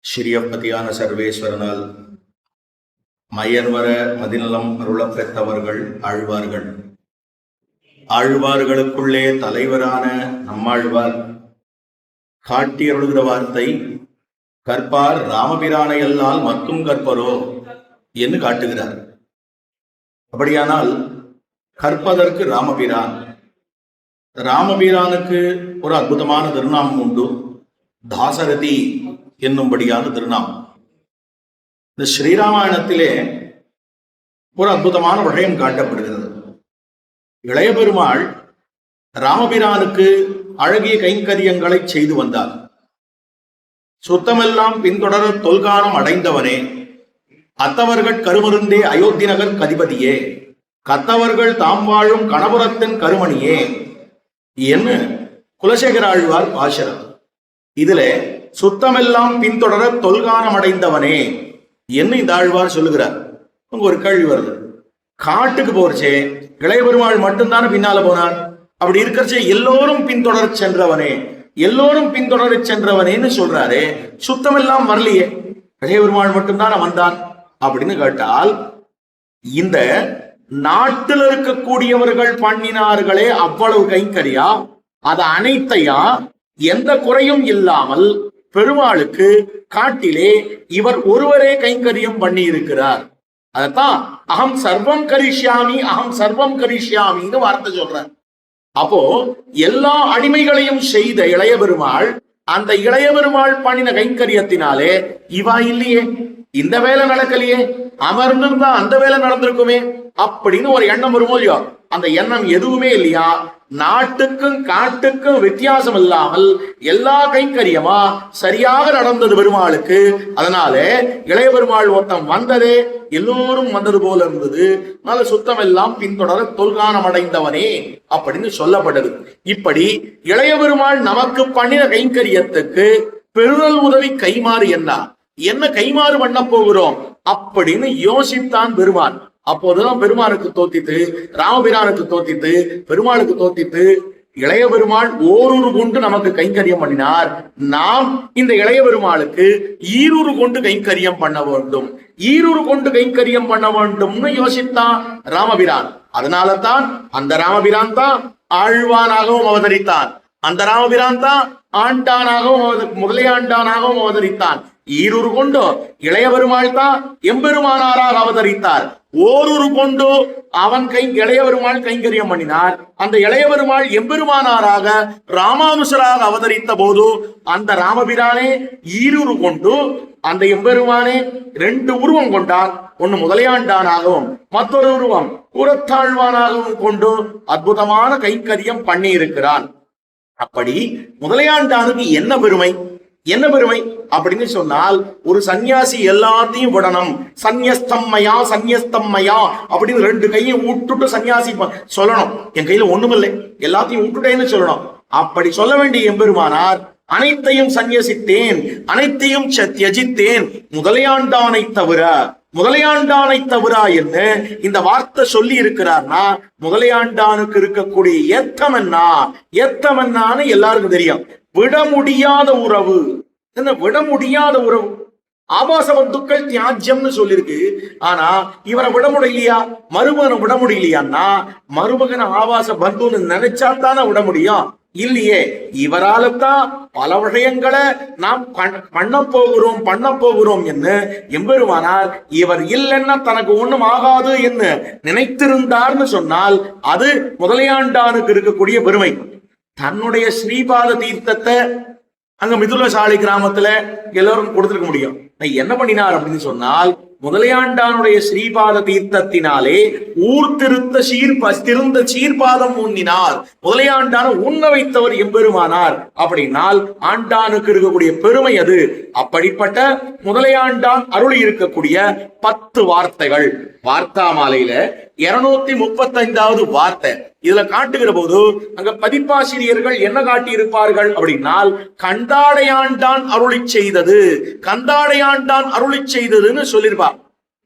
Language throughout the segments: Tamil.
ஸ்ரீயப்பதியான சர்வேஸ்வரனால் மயன்வர மதிநலம் அருளப் பெற்றவர்கள் ஆழ்வார்கள். ஆழ்வார்களுக்குள்ளே தலைவரான நம்மாழ்வார் காட்டியருளுகிற வார்த்தை, கற்பார் ராமபிரானை அல்லால் மட்டும் கற்பரோ என்று காட்டுகிறார். அப்படியானால் கற்பதற்கு ராமபிரான், ராமபிரானுக்கு ஒரு அற்புதமான திருநாமம் உண்டு, தாசரதி என்னும்படியான திருநாமம். இந்த ஸ்ரீராமாயணத்திலே ஒரு அற்புதமான விஷயம் காட்டப்படுகிறது. இளைய பெருமாள் ராமபிரானுக்கு அழகிய கைங்கரியங்களை செய்து வந்தார். சுத்தமெல்லாம் பின்தொடர தொல்கானம் அடைந்தவனே, அத்தவர்கள் கருமருந்தே அயோத்தி நகர் கதிபதியே, கத்தவர்கள் தாம் வாழும் கணபுரத்தின் கருமணியே என்று குலசேகர ஆழ்வார் பாசுரம். இதுல சுத்தமெல்லாம் பின்தொடர தொல்கானம் அடைந்தவனே என்று இந்த ஆழ்வார் சொல்லுகிறார். ஒரு கேள்வி வருது, காட்டுக்கு போறச்சே இளைய பெருமாள் மட்டும்தானே பின்னால போனார், அப்படி இருக்கிறச்சே எல்லோரும் பின்தொடர சென்றவனே, எல்லோரும் பின்தொடர சென்றவனேன்னு சொல்றாரு, சுத்தமெல்லாம் வரலையே, இளைய பெருமாள் மட்டும்தானே வந்தான் அப்படின்னு கேட்டால், இந்த நாட்டில் இருக்கக்கூடியவர்கள் பண்ணினார்களே அவ்வளவு கைங்கரியா, அது அனைத்தையா எந்த குறையும் இல்லாமல் பெருமாளுக்கு காட்டிலே இவர் ஒருவரே கைங்கரியம் பண்ணி இருக்கிறார். அதத்தான் அகம் சர்வம் கரிஷ்யாமி, அகம் சர்வம் கரிஷ்யாமின்னு வார்த்தை சொல்றார். அப்போ எல்லா அடிமைகளையும் செய்த இளைய பெருமாள், அந்த இளைய பெருமாள் பண்ணின கைங்கரியத்தினாலே இவா இல்லையே, இந்த வேலை நடக்கலையே, அமர்ந்திருந்தா அந்த வேலை நடந்திருக்குமே அப்படின்னு ஒரு எண்ணம் வருமோ இல்லையோ, அந்த எண்ணம் எதுவுமே இல்லையா. நாட்டுக்கும் காட்டுக்கும் வித்தியாசம் இல்லாமல் எல்லா கைங்கரியமா சரியாக நடந்தது பெருமாளுக்கு. அதனால இளைய பெருமாள் ஓட்டம் வந்ததே எல்லோரும் வந்தது போல இருந்தது. அதனால சுத்தம் எல்லாம் பின்தொடர தொல்கானம் அடைந்தவனே அப்படின்னு சொல்லப்பட்டது. இப்படி இளைய பெருமாள் நமக்கு பண்ணின கைங்கரியத்துக்கு பெருதல் உதவி கைமாறு என்ன கைமாறு பண்ண போகிறோம் அப்படின்னு யோசித்தான் பெருமான். அப்போதுதான் பெருமானுக்கு தோத்தித்து, ராமபிரானுக்கு தோத்தித்து, பெருமாளுக்கு தோத்தித்து, இளைய பெருமாள் ஓரூரு கொண்டு நமக்கு கைங்கரியம் பண்ணினார். நாம் இந்த இளைய பெருமாளுக்கு ஈரூரு கொண்டு கைங்கரியம் பண்ண வேண்டும், ஈரூரு கொண்டு கைங்கரியம் பண்ண வேண்டும்னு யோசித்தான் ராமபிரான். அதனால தான் அந்த ராமபிரான் தான் ஆழ்வானாகவும் அவதரித்தான், அந்த ராமபிரான் தான் ஆண்டானாகவும் முதலையாண்டானாகவும் அவதரித்தான். ஈரூரு கொண்டு இளைய பெருமாள் தான் எம்பெருமானாராக அவதரித்தார். ஓரூரு கொண்டு அவன் இளைய பெருமாள் கைங்கரியம் பண்ணினார். அந்த இளைய பெருமாள் எம்பெருமானாராக ராமானுசராக அவதரித்த போது அந்த ராமபிரானே ஈரூரு கொண்டு அந்த எம்பெருமானே ரெண்டு உருவம் கொண்டார். ஒன்னு முதலையாண்டானாகவும் மற்றொரு உருவம் கூரத்தாழ்வானாகவும் கொண்டு அற்புதமான கைங்கரியம் பண்ணி இருக்கிறான். அப்படி முதலையாண்டானுக்கு என்ன பெருமை, என்ன பெருமை அப்படின்னு சொன்னால், ஒரு சன்னியாசி எல்லாத்தையும் விடணும், சன்னியஸ்தம்மையா சன்னியஸ்தம்மையா அப்படின்னு ரெண்டு கையும் விட்டுட்டு சன்னியாசி சொல்லணும், என் கையில ஒண்ணுமில்லை எல்லாத்தையும் விட்டுட்டேன்னு சொல்லணும். அப்படி சொல்ல வேண்டிய எம்பெருமானார் அனைத்தையும் சன்னியசித்தேன், அனைத்தையும் தியஜித்தேன், முதலையாண்டானை தவிர, முதலையாண்டானை தவிர என்ன இந்த வார்த்தை சொல்லி இருக்கிறார்னா, முதலையாண்டானுக்கு இருக்கக்கூடிய ஏத்தம் என்ன, ஏத்தம் என்னான்னு எல்லாருக்கும் தெரியும். விட முடியாத உறவு, என்ன விட முடியாத உறவு. ஆபாச பந்துக்கள் தியாஜ்யம்னு சொல்லிருக்கு. ஆனா இவரை விட முடியலையா, மருமகனை விட முடியலையான்னா, மருமகனை ஆபாச பந்துன்னு நினைச்சா தானே விட முடியும், இல்லையே. இவரால தான் பல விஷயங்களை நாம் பண்ண போகிறோம் என்று எம்பெருமானார் இவர் இல்லைன்னா தனக்கு ஒண்ணும் ஆகாது என்று நினைத்திருந்தார்னு சொன்னால் அது முதலையாண்டானுக்கு இருக்கக்கூடிய பெருமை. தன்னுடைய ஸ்ரீபாத தீர்த்தத்தை அங்க மிதுலசாலை கிராமத்துல எல்லாரும் கொடுத்திருக்க முடியும். என்ன பண்ணினார் அப்படின்னு சொன்னால், முதலையாண்டானுடைய ஸ்ரீபாத தீர்த்தத்தினாலே ஊர் திருந்த சீர்பாதம் உண்ணினார். முதலையாண்டான உண்ண வைத்தவர் எம்பெருமானார். அப்படின்னால் ஆண்டானுக்கு இருக்கக்கூடிய பெருமை அது. அப்படிப்பட்ட முதலையாண்டான் அருளி இருக்கக்கூடிய 10 வார்த்தைகள் வார்த்தா மாலையில 235வது வார்த்தை இதுல காட்டுகிற போது அங்க பதிப்பாசிரியர்கள் என்ன காட்டியிருப்பார்கள் அப்படின்னால், கந்தாடையாண்டான் அருளி செய்தது, கந்தாடையாண்டான் அருளி செய்ததுன்னு சொல்லியிருப்பார்.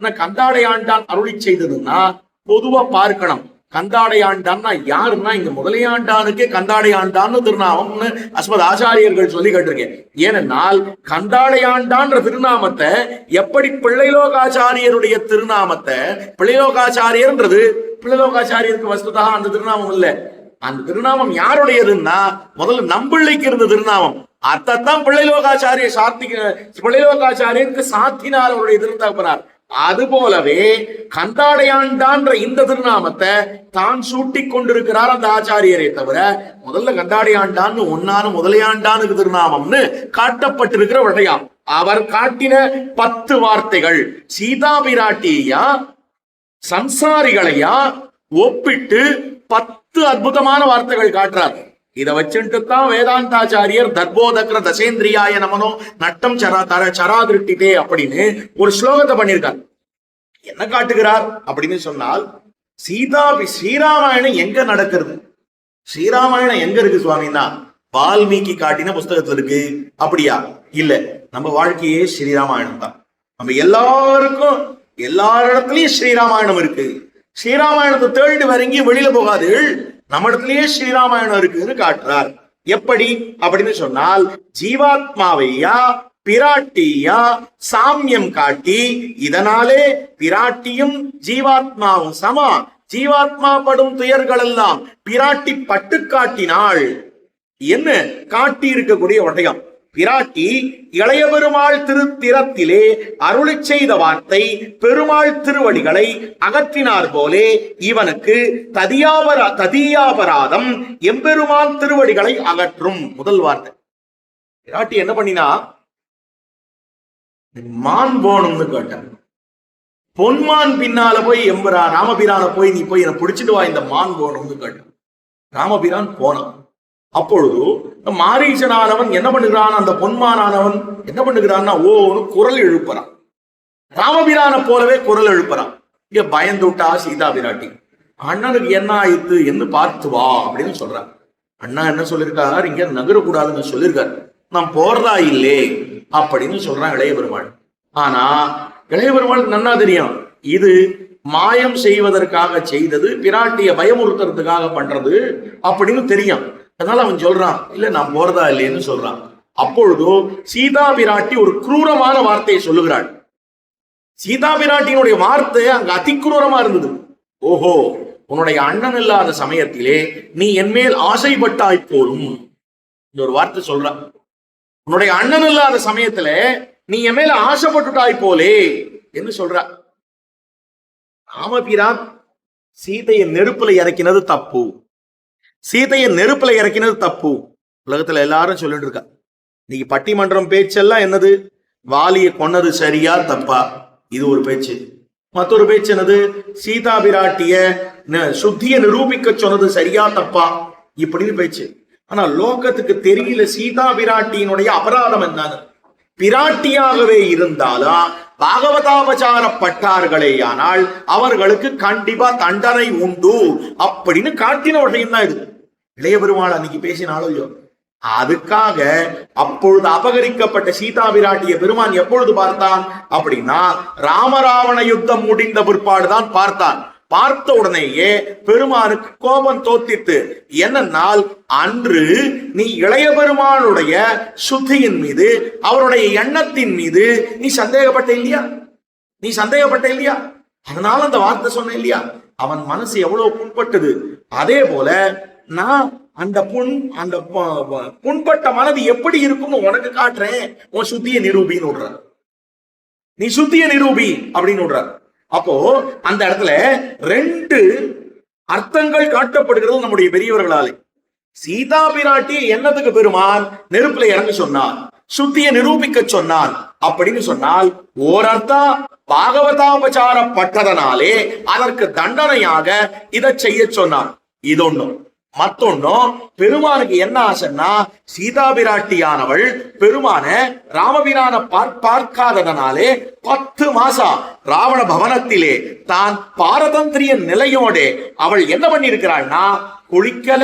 கந்தாடையாண்டான் அருளி செய்ததுன்னா பொதுவா பார்க்கணும், கந்தாடையாண்டான்னா யாருன்னா இங்க முதலையாண்டானுக்கே கந்தாடையாண்டான்னு திருநாமம்னு அஸ்மத் ஆச்சாரியர்கள் சொல்லி கேட்டிருக்கேன். ஏனென்னால் கந்தாடையாண்டான்ற திருநாமத்தை எப்படி பிள்ளைலோகாச்சாரியருடைய திருநாமத்தை, பிள்ளைலோகாச்சாரியர்ன்றது பிள்ளைலோகாச்சாரியருக்கு வஸ்துதா அந்த திருநாமம் இல்ல, அந்த திருநாமம் யாருடையதுன்னா முதல்ல நம்பிள்ளைக்கு இருந்த திருநாமம். அத்தான் பிள்ளைலோகாச்சாரிய பிள்ளைலோகாச்சாரியருக்கு சாத்தினார் அவருடைய திருத்தகப்பனார். அது போலவே கந்தாடையாண்டான்ற இந்த திருநாமத்தை தான் சூட்டி கொண்டிருக்கிறார் அந்த ஆச்சாரியரை தவிர முதல்ல கந்தாடையாண்டான்னு ஒன்னான முதலையாண்டானுக்கு திருநாமம்னு காட்டப்பட்டிருக்கிற விடையாம். அவர் காட்டின 10 வார்த்தைகள் சீதா பிராட்டியா சம்சாரிகளையா ஒப்பிட்டு 10 அற்புதமான வார்த்தைகள் காட்டுறார். இதை வச்சுட்டு தான் வேதாந்தாச்சாரியர் தர்போதக்ர தசேந்திரியாய நமனோ நட்டம் சராதிருட்டிதே அப்படின்னு ஒரு ஸ்லோகத்தை பண்ணியிருக்கார். என்ன காட்டுகிறார் அப்படின்னு சொன்னால், ஸ்ரீராமாயணம் எங்க நடக்கிறது, ஸ்ரீராமாயணம் எங்க இருக்கு சுவாமின்னா வால்மீகி காட்டின புஸ்தகத்துல இருக்கு. அப்படியா? இல்ல, நம்ம வாழ்க்கையே ஸ்ரீராமாயணம் தான். நம்ம எல்லாருக்கும் எல்லாரிடத்துலயும் ஸ்ரீராமாயணம் இருக்கு. ஸ்ரீராமாயணத்தை தேடி வரங்கி வெளியில போகாது, நம்ம இடத்துலயே ஸ்ரீராமாயணம் இருக்குன்னு காட்டுறார். எப்படி அப்படின்னு சொன்னால், ஜீவாத்மாவையா பிராட்டியா சாமியம் காட்டி, இதனாலே பிராட்டியும் ஜீவாத்மாவும் சமா, ஜீவாத்மா படும் துயர்கள் எல்லாம் பிராட்டி பட்டு காட்டினாள் என்ன காட்டி இருக்கக்கூடிய வட்டயம். பிராட்டி இளைய பெருமாள் திருத்திரத்திலே அருளி செய்த வார்த்தை பெருமாள் திருவடிகளை அகற்றினார் போலே இவனுக்கு ததியாபராதம் எம்பெருமான் திருவடிகளை அகற்றும். முதல் வார்த்தை. பிராட்டி என்ன பண்ணினா, மான் போகணும்னு கேட்டான். பொன்மான் பின்னால போய் ராமபிரான போய் நீ போய் என்ன பிடிச்சிட்டு வா, இந்த மான் போகணும்னு கேட்டான். ராமபிரான் போனான். அப்பொழுது மாரீசனானவன் என்ன பண்ணுகிறான், அந்த பொன்மானானவன் என்ன பண்ணுகிறான்னா ஓன்னு குரல் எழுப்புறான். ராமபிரான போலவே குரல் எழுப்புறான். இங்க பயந்து விட்டா சீதா பிராட்டி. அண்ணனுக்கு என்ன ஆயிடுத்து என்று பார்த்து வா அப்படின்னு சொல்றான். அண்ணா என்ன சொல்லியிருக்கார், இங்க நகரக்கூடாதுன்னு சொல்லியிருக்காரு, நான் போறதா இல்லே அப்படின்னு சொல்றான் இளைய பெருமாள். ஆனா இளைய பெருமாளுக்கு நன்னா தெரியும், இது மாயம் செய்வதற்காக செய்தது, பிராட்டிய பயமுறுத்துறதுக்காக பண்றது அப்படின்னு தெரியும். அதனால அவன் சொல்றான், இல்ல நான் போறதா இல்லைன்னு சொல்றான். அப்பொழுதோ சீதா பிராட்டி ஒரு குரூரமான வார்த்தையை சொல்லுகிறாள். சீதா பிராட்டியினுடைய வார்த்தை அங்க அதிக்ரூரமா இருந்தது. ஓஹோ, உன்னுடைய அண்ணன் இல்லாத சமயத்திலே நீ என் மேல் ஆசைப்பட்டாய் போலும். இந்த ஒரு வார்த்தை சொல்றான். உன்னுடைய அண்ணன் இல்லாத சமயத்துல நீ என் மேல ஆசைப்பட்டுட்டாய் போலே என்று சொல்ற. ராமபிரான் சீதையை நெருப்புல இறக்கினது தப்பு, சீதையை நெருப்புல இறக்கினது தப்பு. உலகத்துல எல்லாரும் சொல்லிட்டு இருக்கா. இன்னைக்கு பட்டிமன்றம் பேச்செல்லாம் என்னது, வாலியை கொன்னது சரியா தப்பா, இது ஒரு பேச்சு. மற்றொரு பேச்சு என்னது, சீதா பிராட்டிய சுத்திய நிரூபிக்க சொன்னது சரியா தப்பா, இப்படின்னு பேச்சு. ஆனா லோகத்துக்கு தெரியல சீதா பிராட்டியினுடைய அபராதம் என்னன்னு. பிராட்டியாகவே இருந்தாலும் பாகவதாபச்சாரப்பட்டார்களே ஆனால் அவர்களுக்கு கண்டிப்பா தண்டனை உண்டு அப்படின்னு காட்டின விஷயம் தான் இது. இளைய பெருமாள் அன்னைக்கு பேசினாலும் இல்லையோ, அதுக்காக அப்பொழுது அபகரிக்கப்பட்ட சீதா பிராட்டிய பெருமான் எப்பொழுது பார்த்தான் அப்படின்னா ராமராவண யுத்தம் முடிந்த பிற்பாடுதான் பார்த்தான். பார்த்த உடனேயே பெருமானுக்கு கோபம் தோத்தித்து. என்னன்னால், அன்று நீ இளைய பெருமானுடைய சுத்தியின் மீது அவருடைய எண்ணத்தின் மீது நீ சந்தேகப்பட்ட இல்லையா, நீ சந்தேகப்பட்ட இல்லையா, அதனால அந்த வார்த்தை சொன்ன இல்லையா, அவன் மனசு எவ்வளவு புண்பட்டது. அதே போல நான் அந்த புண்பட்ட மனது எப்படி இருக்கும்னு உனக்கு காட்டுறேன், உன் சுத்திய நிரூபின்னு விடுற, நீ சுத்திய நிரூபி அப்படின்னு விடுற. அப்போ அந்த இடத்துல 2 அர்த்தங்கள் காட்டப்படுகிறது நம்முடைய பெரியவர்களாலே. சீதா பிராட்டி என்னத்துக்கு பெருமான் நெருப்புல இறங்க சொன்னார், சுத்திய நிரூபிக்க சொன்னார் அப்படின்னு சொன்னால், ஓரர்த்தம் பாகவதாபச்சாரப்பட்டதனாலே அதற்கு தண்டனையாக இதை செய்ய சொன்னார். இது ஒண்ணும். மத்தொன்னும், பெருமானுக்கு என்ன ஆசைன்னா, சீதா பிராட்டியானவள் பெருமான ராமபிரான பார்க்காததனாலே 10 மாசம் ராவண பவனத்திலே தான் பாரதந்திரிய நிலையோட அவள் என்ன பண்ணிருக்கிறாள்னா, குளிக்கல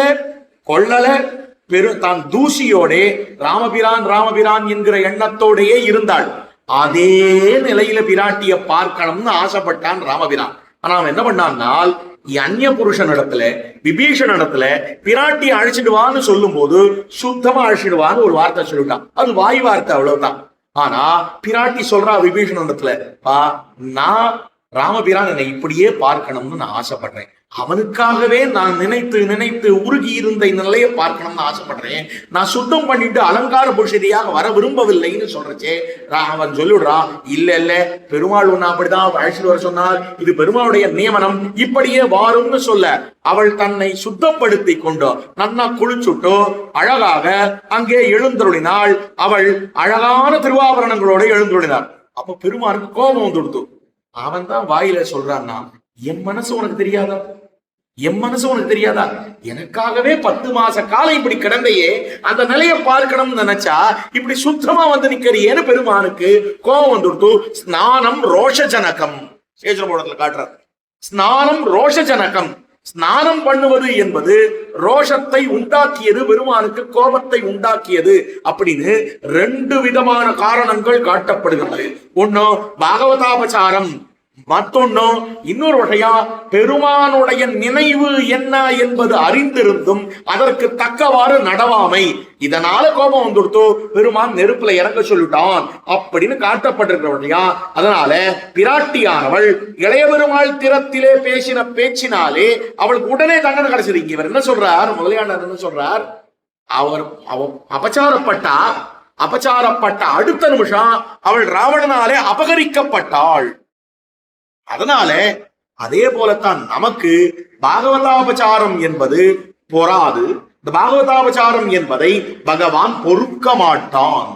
கொள்ளல தான் தூசியோட ராமபிரான் என்கிற எண்ணத்தோடையே இருந்தாள். அதே நிலையில பிராட்டிய பார்க்கணும்னு ஆசைப்பட்டான் ராமபிரான். ஆனா அவன் என்ன பண்ணான்னால் அந்நிய புருஷன் இடத்துல விபீஷன் இடத்துல பிராட்டி அழைச்சிடுவான்னு சொல்லும் போது சுத்தமா அழைச்சிடுவான்னு ஒரு வார்த்தை சொல்லிட்டான். அது வாய் வார்த்தை, அவ்வளவுதான். ஆனா பிராட்டி சொல்றா விபீஷன் இடத்துல, பா நான் ராமபிரான் என்னை இப்படியே பார்க்கணும்னு நான் ஆசைப்படுறேன். அவனுக்காகவே நான் நினைத்து நினைத்து உருகி இருந்த இந்த நிலையை பார்க்கணும்னு ஆசைப்படுறேன். நான் சுத்தம் பண்ணிட்டு அலங்கார புருஷரியாக வர விரும்பவில்லைன்னு சொல்றச்சே அவன் சொல்லிடுறான், இல்ல இல்ல பெருமாள் ஒண்ணு அப்படிதான் அழைச்சிட்டு வர சொன்னால், இது பெருமாளுடைய நியமனம், இப்படியே வாரும்னு சொல்ல அவள் தன்னை சுத்தப்படுத்தி கொண்டோ நன்னா குளிச்சுட்டோ அழகாக அங்கே எழுந்தருளினாள். அவள் அழகான திருவாபரணங்களோட எழுந்தருளினாள். அப்ப பெருமாளுக்கு கோபம் வந்துடுத்து. அவன் தான் வாயில சொல்றான்னா, என் மனசு உனக்கு தெரியாதா, என் மனசு உனக்கு தெரியாதா, எனக்காகவே 10 மாச காலம் இப்படி கிடந்தையே, அந்த நிலையை பார்க்கணும்னு நினைச்சா இப்படி சுத்தமா வந்து நிக்கிறியேன்னு பெருமானுக்கு கோபம் வந்துடுத்து. ஸ்நானம் ரோஷஜனகம், சேஜனபோடத்துல காட்டுறார். ஸ்நானம் ரோஷஜனகம், ஸ்நானம் பண்ணுவது என்பது ரோஷத்தை உண்டாக்கியது, பெருமானுக்கு கோபத்தை உண்டாக்கியது அப்படின்னு 2 விதமான காரணங்கள் காட்டப்படுகிறது. ஒண்ணு பாகவதாபசாரம், மத்தொன்னு இன்னொரு வகையா பெருமானுடைய நினைவு என்ன என்பது அறிந்திருந்தும் அதற்கு தக்கவாறு நடவாமை. இதனால கோபம் வந்துடுத்தோ பெருமான் நெருப்புல இறங்க சொல்லிட்டான் அப்படின்னு காட்டப்பட்டிருக்கிற வகையா. அதனால பிராட்டியானவள் இளைய பெருமாள் திறத்திலே பேசின பேச்சினாலே அவளுக்கு உடனே தண்டனை கிடைச்சது. இவர் என்ன சொல்றார், முதலியாண்டர் என்ன சொல்றார், அவர் அபச்சாரப்பட்ட அடுத்த நிமிஷம் அவள் ராவணனாலே அபகரிக்கப்பட்டாள். அதனால அதே போலத்தான் நமக்கு பாகவதாபச்சாரம் என்பது பொறாது. இந்த பாகவதாபச்சாரம் என்பதை பகவான் பொறுக்க மாட்டான்.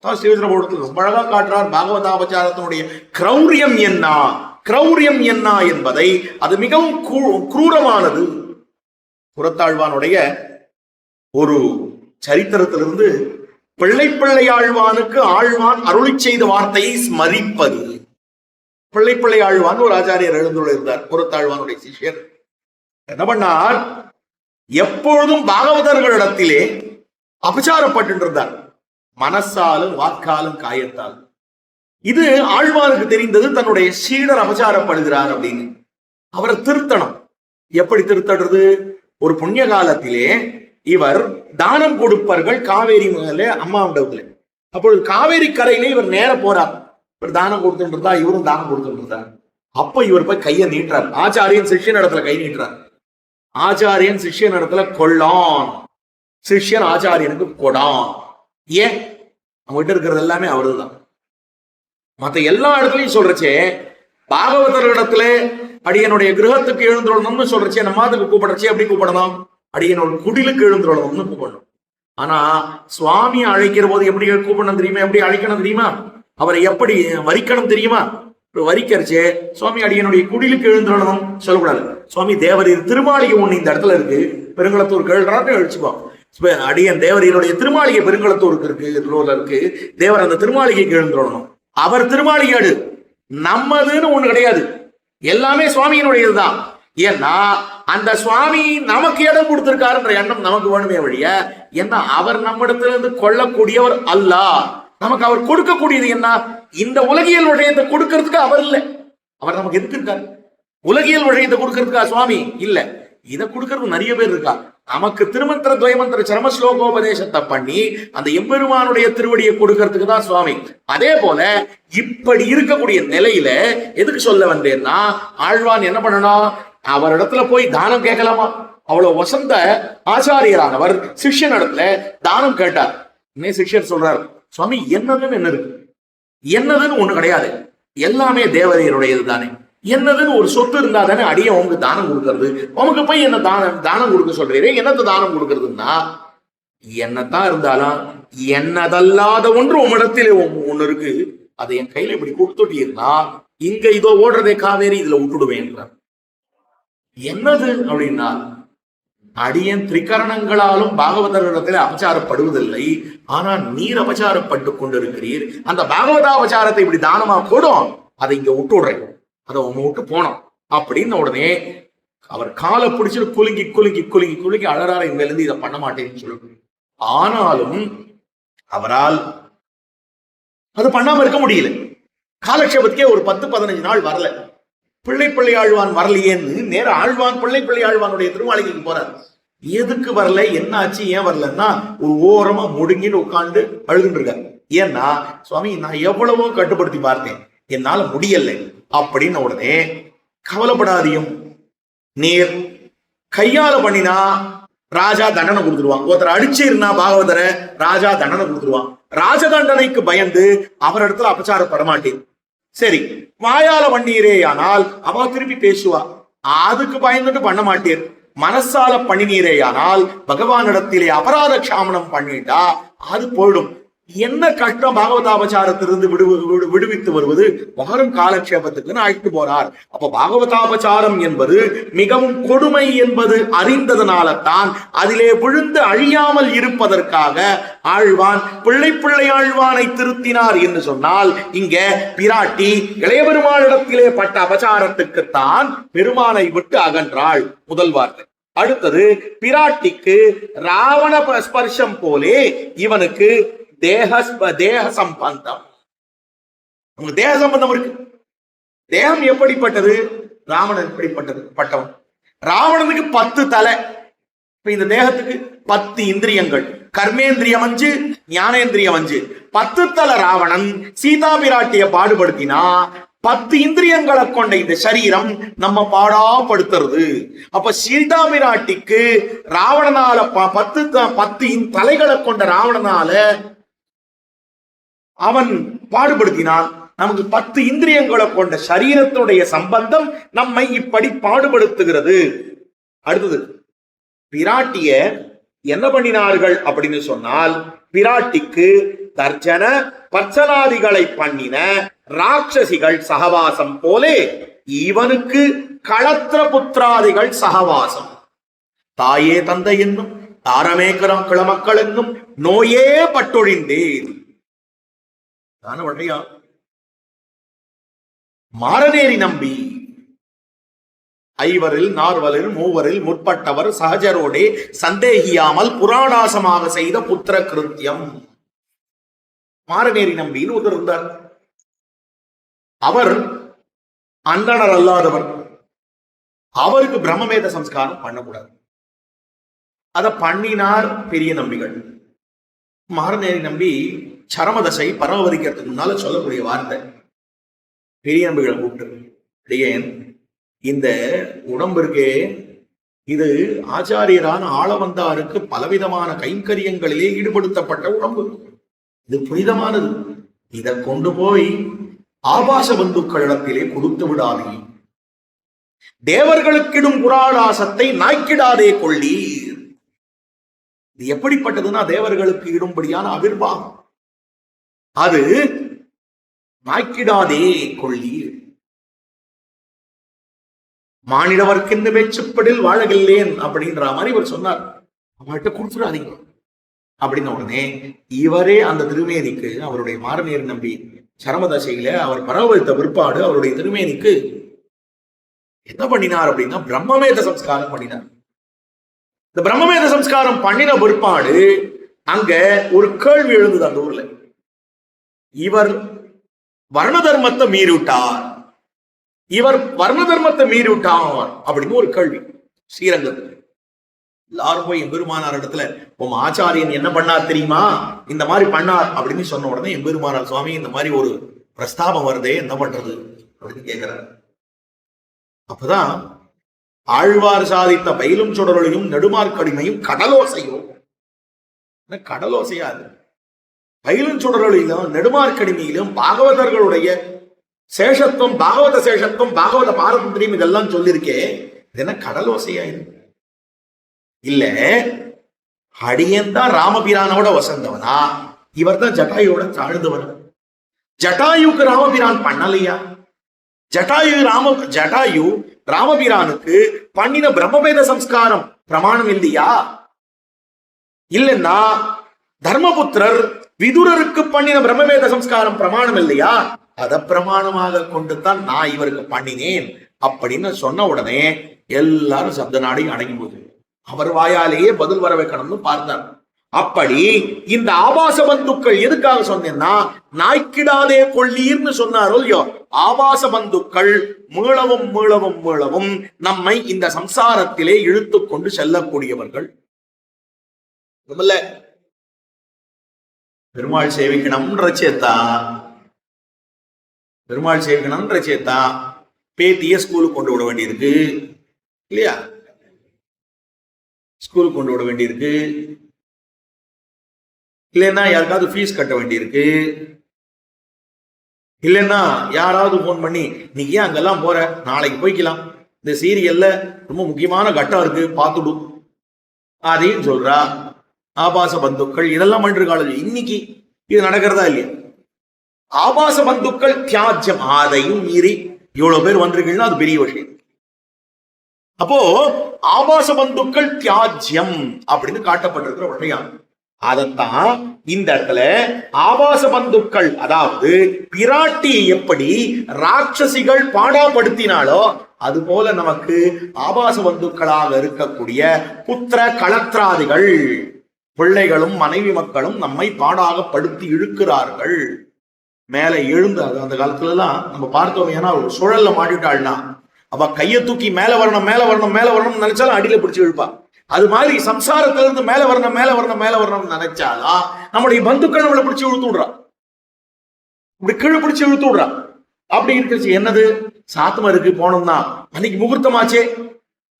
ரொம்ப அழகா காட்டுறார் பாகவதாபச்சாரத்தினுடைய கிரௌரியம் என்ன, கிரௌரியம் என்ன என்பதை. அது மிகவும் குரூரமானது. புறத்தாழ்வானுடைய ஒரு சரித்திரத்திலிருந்து பிள்ளை ஆழ்வானுக்கு ஆழ்வான் அருளி செய்த வார்த்தையை ஸ்மரிப்பது. பிள்ளை ஆழ்வான் ஒரு ஆச்சாரியர் எழுந்துள்ள இருந்தார், புறத்தாழ்வானுடைய சிஷ்யர். என்ன பண்ணார், எப்பொழுதும் பாகவதர்களிடத்திலே அபச்சாரப்பட்டு இருந்தார், மனசாலும் வாக்காலும் காயத்தால். இது ஆழ்வானுக்கு தெரிந்தது, தன்னுடைய சீடர் அபச்சாரப்படுகிறார் அப்படின்னு. அவரை திருத்தணும். எப்படி திருத்தடுறது, ஒரு புண்ணிய காலத்திலே இவர் தானம் கொடுப்பார்கள் காவேரி அம்மாவிடத்துல. அப்பொழுது காவேரி கரையிலே இவர் நேர போறார். இவர் தானம் கொடுத்துட்டு இருந்தா, இவரும் தானம் கொடுத்துட்டு இருந்தார். அப்ப இவர் போய் கையை நீட்டுறார். ஆச்சாரியன் சிஷ்யன் இடத்துல கை நீட்டுறார். ஆச்சாரியன் சிஷ்யன் இடத்துல கொள்ளான், சிஷ்யன் ஆச்சாரியனுக்கு கொடான். ஏன், அவங்ககிட்ட இருக்கிறது எல்லாமே அவருதான். மத்த எல்லா இடத்துலயும் சொல்றச்சே, பாகவதர்களிடத்துல அடியனுடைய கிரகத்துக்கு எழுந்துள்ளணும்னு சொல்றச்சே, நம்ம அதுக்கு கூப்பிடுறச்சே எப்படி கூப்பிடணும், அடியனோட குடிலுக்கு எழுந்துள்ளணும்னு கூப்பிடணும். ஆனா சுவாமியை அழைக்கிற போது எப்படி கூப்பிடணும் தெரியுமா, எப்படி அழைக்கணும் தெரியுமா, அவரை எப்படி வரிக்கணும் தெரியுமா. வரிக்கரிச்சே சுவாமி அடியனுடைய குடிலுக்கு எழுந்துடணும் சொல்லக்கூடாது. சுவாமி தேவரீர் திருமாளிகை ஒண்ணு இந்த இடத்துல இருக்கு, பெருங்குளத்தூர் கேள்றான்னு எழுச்சுக்குவோம். அடியன் தேவரீருடைய திருமாளிகை பெருங்குளத்தூருக்கு இருக்கு, தேவர் அந்த திருமாளிகைக்கு எழுந்துடணும். அவர் திருமாளிகை அடு, நம்மதுன்னு ஒண்ணு கிடையாது, எல்லாமே சுவாமியினுடையதுதான். ஏன்னா அந்த சுவாமி நமக்கு இடம் கொடுத்திருக்காருன்ற எண்ணம் நமக்கு வேணுமே வழிய, ஏன்னா அவர் நம்மிடத்துல இருந்து கொள்ளக்கூடியவர் அல்ல. நமக்கு அவர் கொடுக்கக்கூடியது என்ன, இந்த உலகியல் விஷயத்தை கொடுக்கறதுக்கு அவர் இல்லை. அவர் நமக்கு எதுக்கு இருக்காரு, உலகியல் விஷயத்தை கொடுக்கறதுக்கா சுவாமி இல்ல. இதை கொடுக்கறது நிறைய பேர் இருக்கா. நமக்கு திருமந்திர துவயமந்திர சரம ஸ்லோகோபதேசத்தை பண்ணி அந்த எம்பெருமானுடைய திருவடியை கொடுக்கறதுக்கு தான் சுவாமி. அதே போல இப்படி இருக்கக்கூடிய நிலையில எதுக்கு சொல்ல வந்தேன்னா, ஆழ்வான் என்ன பண்ணணும், அவரிடத்துல போய் தானம் கேட்கலாமா. அவ்வளவு வசந்த ஆச்சாரியரானவர் சிஷ்யன் இடத்துல தானம் கேட்டார். இன்னே சிஷ்யர் சொல்றார், சுவாமி என்னதுன்னு என்ன இருக்கு, என்னதுன்னு ஒண்ணு கிடையாது, எல்லாமே தேவதையருடையது தானே. என்னதுன்னு ஒரு சொத்து இருந்தா தானே அடிய உங்களுக்கு தானம் கொடுக்கறது. உனக்கு போய் என்ன தானம் கொடுக்க சொல்றீரே, என்னத்தை தானம் கொடுக்கறதுன்னா, என்னத்தான் இருந்தாலும் என்னதல்லாத ஒன்று உம்மிடத்திலே ஒண்ணு இருக்கு, அதை என் கையில இப்படி கொடுத்துட்டீங்கன்னா இங்க இதோ ஓடுறதே காவேரி, இதுல விட்டுடுவேன். என்னது அப்படின்னா, அடியன் திரிகரணங்களாலும் பாகவதர்களிடத்தில் அபச்சாரப்படுவதில்லை, ஆனால் நீர் அபச்சாரப்பட்டு கொண்டிருக்கிறீர். அந்த பாகவதாபச்சாரத்தை இப்படி தானமா போடும், அதை இங்க விட்டுடுறேன், அதை உங்க விட்டு போனோம் அப்படின்னு உடனே அவர் காலை பிடிச்சிட்டு குலுங்கி குலுங்கி குலுங்கி குலுங்கி அழறார, இனிமேல இருந்து இதை பண்ண மாட்டேன்னு சொல்லுங்க. ஆனாலும் அவரால் அது பண்ணாம இருக்க முடியல. காலக்ஷேபத்துக்கே ஒரு 10-15 நாள் வரல. பிள்ளை ஆழ்வான் வரலையேன்னு நேர ஆழ்வான் பிள்ளை ஆழ்வானுடைய திருமாளிகைக்கு போறார். எதுக்கு வரல, என்ன ஆச்சு, ஏன் வரலன்னா ஒரு ஓரமா முடுங்கின்னு உட்காந்து அழுதுட்டு இருக்காரு. ஏன்னா சுவாமி நான் எவ்வளவோ கட்டுப்படுத்தி பார்த்தேன், என்னால முடியல அப்படின்னு. உடனே கவலைப்படாதியும், நீர் கையால பண்ணினா ராஜா தண்டனை கொடுத்துருவான். ஒருத்தர் அடிச்சிருந்தா பாகவதரை ராஜா தண்டனை கொடுத்துருவான். ராஜ தண்டனைக்கு பயந்து அவர் இடத்துல அபச்சாரப்பட மாட்டேன். சரி, வாயால பண்ணீரே ஆனால் அவ திருப்பி பேசுவா, அதுக்கு பயந்துட்டு பண்ண மாட்டேன். மனசால பண்ணினீரே ஆனால் பகவானிடத்திலே அபராத க்ஷாமனம் பண்ணிட்டா அது போயிடும். என்ன கஷ்டம் பாகவதாபச்சாரத்திலிருந்து விடுவித்து வருவது, வரும் காலக்ஷேபத்துக்குன்னு அழைத்து போறார். அப்ப பாகவதாபச்சாரம் என்பது மிகவும் கொடுமை என்பது அறிந்ததனால தான் அதிலே விழுந்து அழியாமல் இருப்பதற்காக ஆழ்வான் பிள்ளை ஆழ்வானை திருத்தினார் என்று சொன்னால், இங்க பிராட்டி இளைய பெருமாளிடத்திலே பட்ட அபச்சாரத்துக்குத்தான் பெருமானை விட்டு அகன்றாள். முதல் வார்த்தை. அடுத்தது, பிராட்டிக்கு ராவண ஸ்பர்ஷம் போலே இவனுக்கு தேக சம்பந்தம், தேக சம்பந்தம் இருக்கு. தேகம் எப்படிப்பட்டது, ராவணன் எப்படிப்பட்டவன். ராவணனுக்கு 10 தலை, இந்த தேகத்துக்கு 10 இந்திரியங்கள், கர்மேந்திரியம் 5, ஞானேந்திரியம் 5. 10 தலை ராவணன் சீதா பிராட்டிய பாடுபடுத்தினா 10 இந்திரியங்களை கொண்ட இந்த சரீரம் நம்ம பாடாப்படுத்துறது. அப்ப சீதா பிராட்டிக்கு ராவணனால 10 தலைகளை கொண்ட ராவணனால அவன் பாடுபடுத்தினான். நமக்கு 10 இந்திரியங்களை கொண்ட சரீரத்துடைய சம்பந்தம் நம்மை இப்படி பாடுபடுத்துகிறது. அடுத்தது, பிராட்டிய என்ன பண்ணினார்கள் அப்படின்னு சொன்னால், பிராட்டிக்கு தர்ஜன பர்ச்சனாதிகளை பண்ணின ராட்சசிகள் சகவாசம் போலே இவனுக்கு களத்திர புத்திராதிகள் சகவாசம். தாயே தந்தை என்னும் தாரமே கிளமக்கள் என்னும் நோயே பட்டொழிந்தேன். மாரநேரி நம்பி ஐவரில் 4 மூவரில் முற்பட்டவர் சகஜரோடே சந்தேகியாமல் புராணாசமாக செய்த புத்திர கிருத்தியம். மாரநேரி நம்பின்னு ஒருத்தர் இருந்தார். அவர் அந்தணர் அல்லாதவர். அவருக்கு பிரம்மவேத சம்ஸ்காரம் பண்ணக்கூடாது. அதை பண்ணினார் பெரிய நம்பிகள். மாரநேரி நம்பி சரமதசை பரமவதிக்கிறதுக்கு முன்னால சொல்லக்கூடிய வார்த்தை, பெரிய நம்பிகளை கூப்பிட்டு, இந்த உடம்பு இருக்கே, இது ஆச்சாரியரான ஆளவந்தாருக்கு பலவிதமான கைங்கரியங்களிலே ஈடுபடுத்தப்பட்ட உடம்பு, இது புனிதமானது. இதை கொண்டு போய் ஆபாச பந்துக்களிடத்திலே கொடுத்து விடாதே, தேவர்களுக்கிடும் புராணாசத்தை நாய்க்கிடாதே கொள்ளீர். இது எப்படிப்பட்டதுன்னா தேவர்களுக்கு இடும்படியான அவிர்வாகம். அது நாய்க்கிடாதே கொள்ளீர். மானிடவர்க்கென்று வெச்சுப்படில் வாழகில்லேன் அப்படின்ற மாதிரி இவர் சொன்னார். அவர்கிட்ட கொடுத்துடாதீங்க அப்படின்ன உடனே இவரே அந்த திருமேனிக்கு, அவருடைய மாரநேரி நம்பி சரமதசையில அவர் பரவவைத்த பிற்பாடு அவருடைய திருமேனிக்கு என்ன பண்ணினார் அப்படின்னா பிரம்மவேத சம்ஸ்காரம் பண்ணினார். இந்த பிரம்மவேத சம்ஸ்காரம் பண்ணின பிற்பாடு அங்க ஒரு கேள்வி எழுந்தது அந்த ஊர்ல. இவர் வர்ண தர்மத்தை மீறிவிட்டார், இவர் வர்ண தர்மத்தை மீறிவிட்டார் அப்படின்னு ஒரு கேள்வி ஸ்ரீரங்கத்தில். எல்லாரும் போய் எம்பெருமானார் இடத்துல, உன் ஆச்சாரியன் என்ன பண்ணார் தெரியுமா, இந்த மாதிரி பண்ணார் அப்படின்னு சொன்ன உடனே எம்பெருமானார், சுவாமி இந்த மாதிரி ஒரு பிரஸ்தாபம் வருதே, என்ன பண்றது அப்படின்னு கேட்கிறார். அப்பதான் ஆழ்வார் சாதித்த பயிலும் சுடரொளியும் நெடுமார்க்கடிமையும் கடலோசையும், கடலோசையாது பயிலும் சுடரொளியிலும் நெடுமார்க்கடிமையிலும் பாகவதர்களுடைய சேஷத்துவம், பாகவத சேஷத்துவம், பாகவத பாரம்பரியம் இதெல்லாம் சொல்லியிருக்கே, இது என்ன கடலோசையா இருக்கு? இல்ல, அடியன் தான் ராமபிரானோட வசந்தவனா, இவர் தான் ஜட்டாயுவோட தாழ்ந்தவன். ஜட்டாயுக்கு ராமபிரான் பண்ணலையா? ஜட்டாயு ராமபிரானுக்கு பண்ணின பிரம்மவேத சம்ஸ்காரம் பிரமாணம் இல்லையா? இல்லைன்னா தர்மபுத்திரர் விதுரருக்கு பண்ணின பிரம்மவேத சம்ஸ்காரம் பிரமாணம் இல்லையா? அத பிரமாணமாக கொண்டுதான் நான் இவருக்கு பண்ணினேன் அப்படின்னு சொன்ன உடனே எல்லாரும் சப்த நாடி அடங்கி போகுது. அவர் வாயாலேயே பதில் வர வைக்கணும்னு பார்த்தார். அப்படி இந்த ஆபாச பந்துக்கள் எதுக்காக சொன்னேன்னா, நாய்க்கிடாதே கொள்ளீர்னு சொன்னாரோ இல்லையோ, ஆபாச பந்துக்கள் மீளவும் மீளவும் மீளவும் நம்மை இந்த சம்சாரத்திலே இழுத்து கொண்டு செல்லக்கூடியவர்கள். பெருமாள் சேவிக்கணும்ன்ற சேத்தா பெருமாள் சேவிக்கணும்ன்ற சேத்தா பேத்திய ஸ்கூலுக்கு கொண்டு விட வேண்டியிருக்கு இல்லையா? ஸ்கூலுக்கு கொண்டு விட வேண்டியிருக்கு, இல்லைன்னா யாருக்காவது ஃபீஸ் கட்ட வேண்டியிருக்கு, இல்லைன்னா யாராவது போன் பண்ணி நீங்க ஏன் அங்கெல்லாம் போற, நாளைக்கு போய்க்கலாம், இந்த சீரியல்ல ரொம்ப முக்கியமான கட்டம் இருக்கு பார்த்துடும் அதையும் சொல்றா. ஆபாச பந்துக்கள் இதெல்லாம் பண்ற காலேஜ் இன்னைக்கு இது நடக்கிறதா இல்லையா? ஆபாச பந்துக்கள் தியாஜ்யம், அதையும் மீறி இவ்வளவு பேர் வந்திருக்கீங்கன்னா அது பெரிய விஷயம். அப்போ ஆபாச பந்துக்கள் தியாஜ்யம் அப்படின்னு காட்டப்பட்டிருக்கிற விஷயம். அதத்தான் இந்த இடத்துல ஆபாச பந்துக்கள், அதாவது பிராட்டி எப்படி ராட்சசிகள் பாடாப்படுத்தினாலோ அது போல நமக்கு ஆபாச பந்துக்களாக இருக்கக்கூடிய புத்திர களத்ராதிகள் பிள்ளைகளும் மனைவி மக்களும் நம்மை பாடாகப்படுத்தி இழுக்கிறார்கள். மேல எழுந்து அந்த காலத்துல எல்லாம் நம்ம பார்த்தோம், ஏன்னா ஒரு சுழல்ல மாட்டிட்டாள்னா அவ கையை தூக்கி மேல வரணும் மேல வரணும் மேல வரணும்னு நினைச்சாலும் அடியில பிடிச்சு இழுப்பா. அது மாதிரி சம்சாரத்துல இருந்து மேல வரணும் மேல வரணும் மேல வரணும்னு நினைச்சாலா நம்முடைய பந்துக்கள் நம்மளை பிடிச்சு இழுத்து விடுறா, இப்படி கீழே பிடிச்சு இழுத்து விடுறா. அப்படி இருக்கிறது என்னது, சாத்துமருக்கு போனோம்னா அன்னைக்கு முகூர்த்தமாச்சே,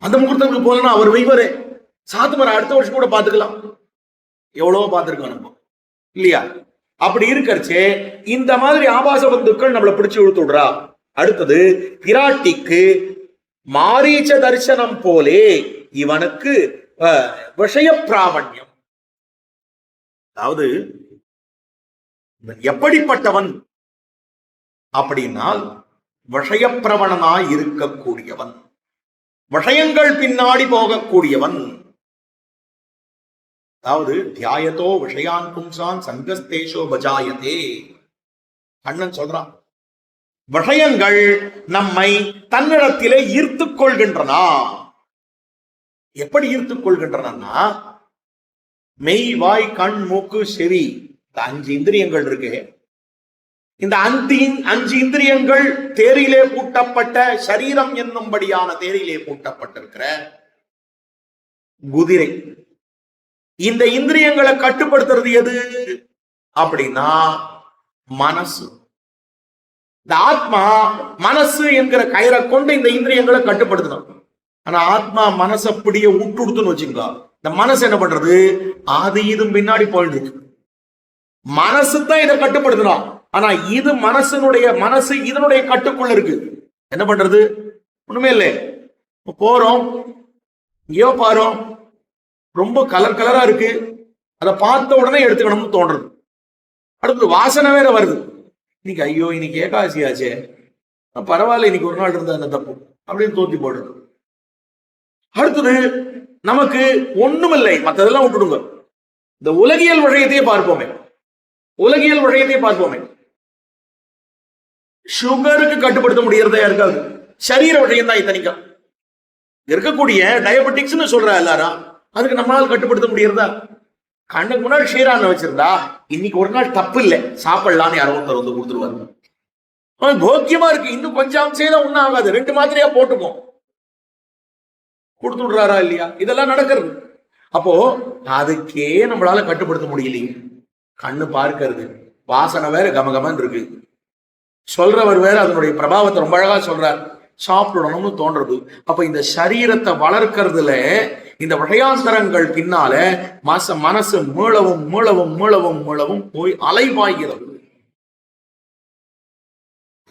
அந்த முகூர்த்தத்துக்கு போலன்னா அவர் வைவரே, சாத்துமரை அடுத்த வருஷம் கூட பாத்துக்கலாம், எவ்வளவோ பார்த்திருக்கோம் நம்ம இல்லையா? அப்படி இருக்கிறச்சே இந்த மாதிரி ஆபாச பந்துக்கள் நம்மளை பிடிச்சு இழுத்து விடுறா. அடுத்தது பிராட்டிக்கு மாரீச்ச தரிசனம் போலே இவனுக்கு விஷய பிராவண்யம், அதாவது எப்படிப்பட்டவன் அப்படின்னால் விஷயப்பிரவணனாய் இருக்கக்கூடியவன், விஷயங்கள் பின்னாடி போகக்கூடியவன். அதாவது தியாயத்தோ விஷயான் பும்சான் சங்கஸ்தேஷோ பஜாயதே, கண்ணன் சொல்றான் விஷயங்கள் நம்மை தன்னிடத்திலே ஈர்த்துக் கொள்கின்றன. எப்படி ஈர்த்துக் கொள்கின்றன? மெய் வாய் கண் மூக்கு செவி, இந்த 5 இந்திரியங்கள் இருக்கு. இந்த 5 இந்திரியங்கள் தேரிலே பூட்டப்பட்ட சரீரம் என்னும்படியான தேரிலே பூட்டப்பட்டிருக்கிற குதிரை. இந்த இந்திரியங்களை கட்டுப்படுத்துறது எது அப்படின்னா மனசு. இந்த ஆத்மா மனசு என்கிற கயிறை கொண்டு இந்த இந்திரியங்களை கட்டுப்படுத்தணும். ஆனா ஆத்மா மனசு அப்படியே விட்டுடுத்துன்னு வச்சுக்கோ, இந்த மனசு என்ன பண்றது, அது இது பின்னாடி போயிட்டு இருக்கு. மனசு தான் இதை கட்டுப்படுத்தணும், ஆனா இது மனசு இதனுடைய கட்டுக்குள்ள இருக்கு. என்ன பண்றது, ஒண்ணுமே இல்லை. போறோம், ஐயோ பாரோம், ரொம்ப கலர் கலரா இருக்கு, அதை பார்த்த உடனே எடுத்துக்கணும்னு தோன்றது. அடுத்து வாசனை வேற வருது, இன்னைக்கு ஐயோ இன்னைக்கு ஏகாதசி ஆச்சே, பரவாயில்ல இன்னைக்கு ஒரு நாள் இருந்தா என்ன தப்பு அப்படின்னு தோத்தி போடுறது. அடுத்தது நமக்கு ஒண்ணுமில்லை, மற்றதெல்லாம் விட்டுடுங்க, இந்த உலகியல் விஷயத்தையே பார்ப்போமே, உலகியல் விஷயத்தையே பார்ப்போமே. சுகருக்கு கட்டுப்படுத்த முடியறதா இருக்காது, சரீர விஷயம் தான் இத்தனைக்கும் இருக்கக்கூடிய டயபெட்டிக்ஸ்னு சொல்ற எல்லாரும், அதுக்கு நம்மளால கட்டுப்படுத்த முடியறதா? கண்ணுக்கு முன்னாடி ஷீரான வச்சிருந்தா இன்னைக்கு ஒரு நாள் தப்பு இல்லை சாப்பிடலான்னு யாரோ ஒருத்தர் வந்து கொடுத்துருவாரு, போக்கியமா இருக்கு, இன்னும் கொஞ்சம் செய்யலாம் ஒன்னும் ஆகாது, 2 மாத்திரையா போட்டுப்போம், கொடுத்து விடுறாரா இல்லையா? இதெல்லாம் நடக்கிறது. அப்போ அதுக்கே நம்மளால கட்டுப்படுத்த முடியலையே. கண்ணு பார்க்கிறது, வாசனை வேற கமகமன் இருக்கு, சொல்றவர் வேற அதனுடைய பிரபாவத்தை ரொம்ப அழகா சொல்றார், சாப்பிடணும்னு தோன்றது. அப்ப இந்த சரீரத்தை வளர்க்கறதுல இந்த விஷயாந்தரங்கள் பின்னால மனசு மீளவும் மீளவும் மீளவும் மீளவும் போய் அலைவாய்கிறது.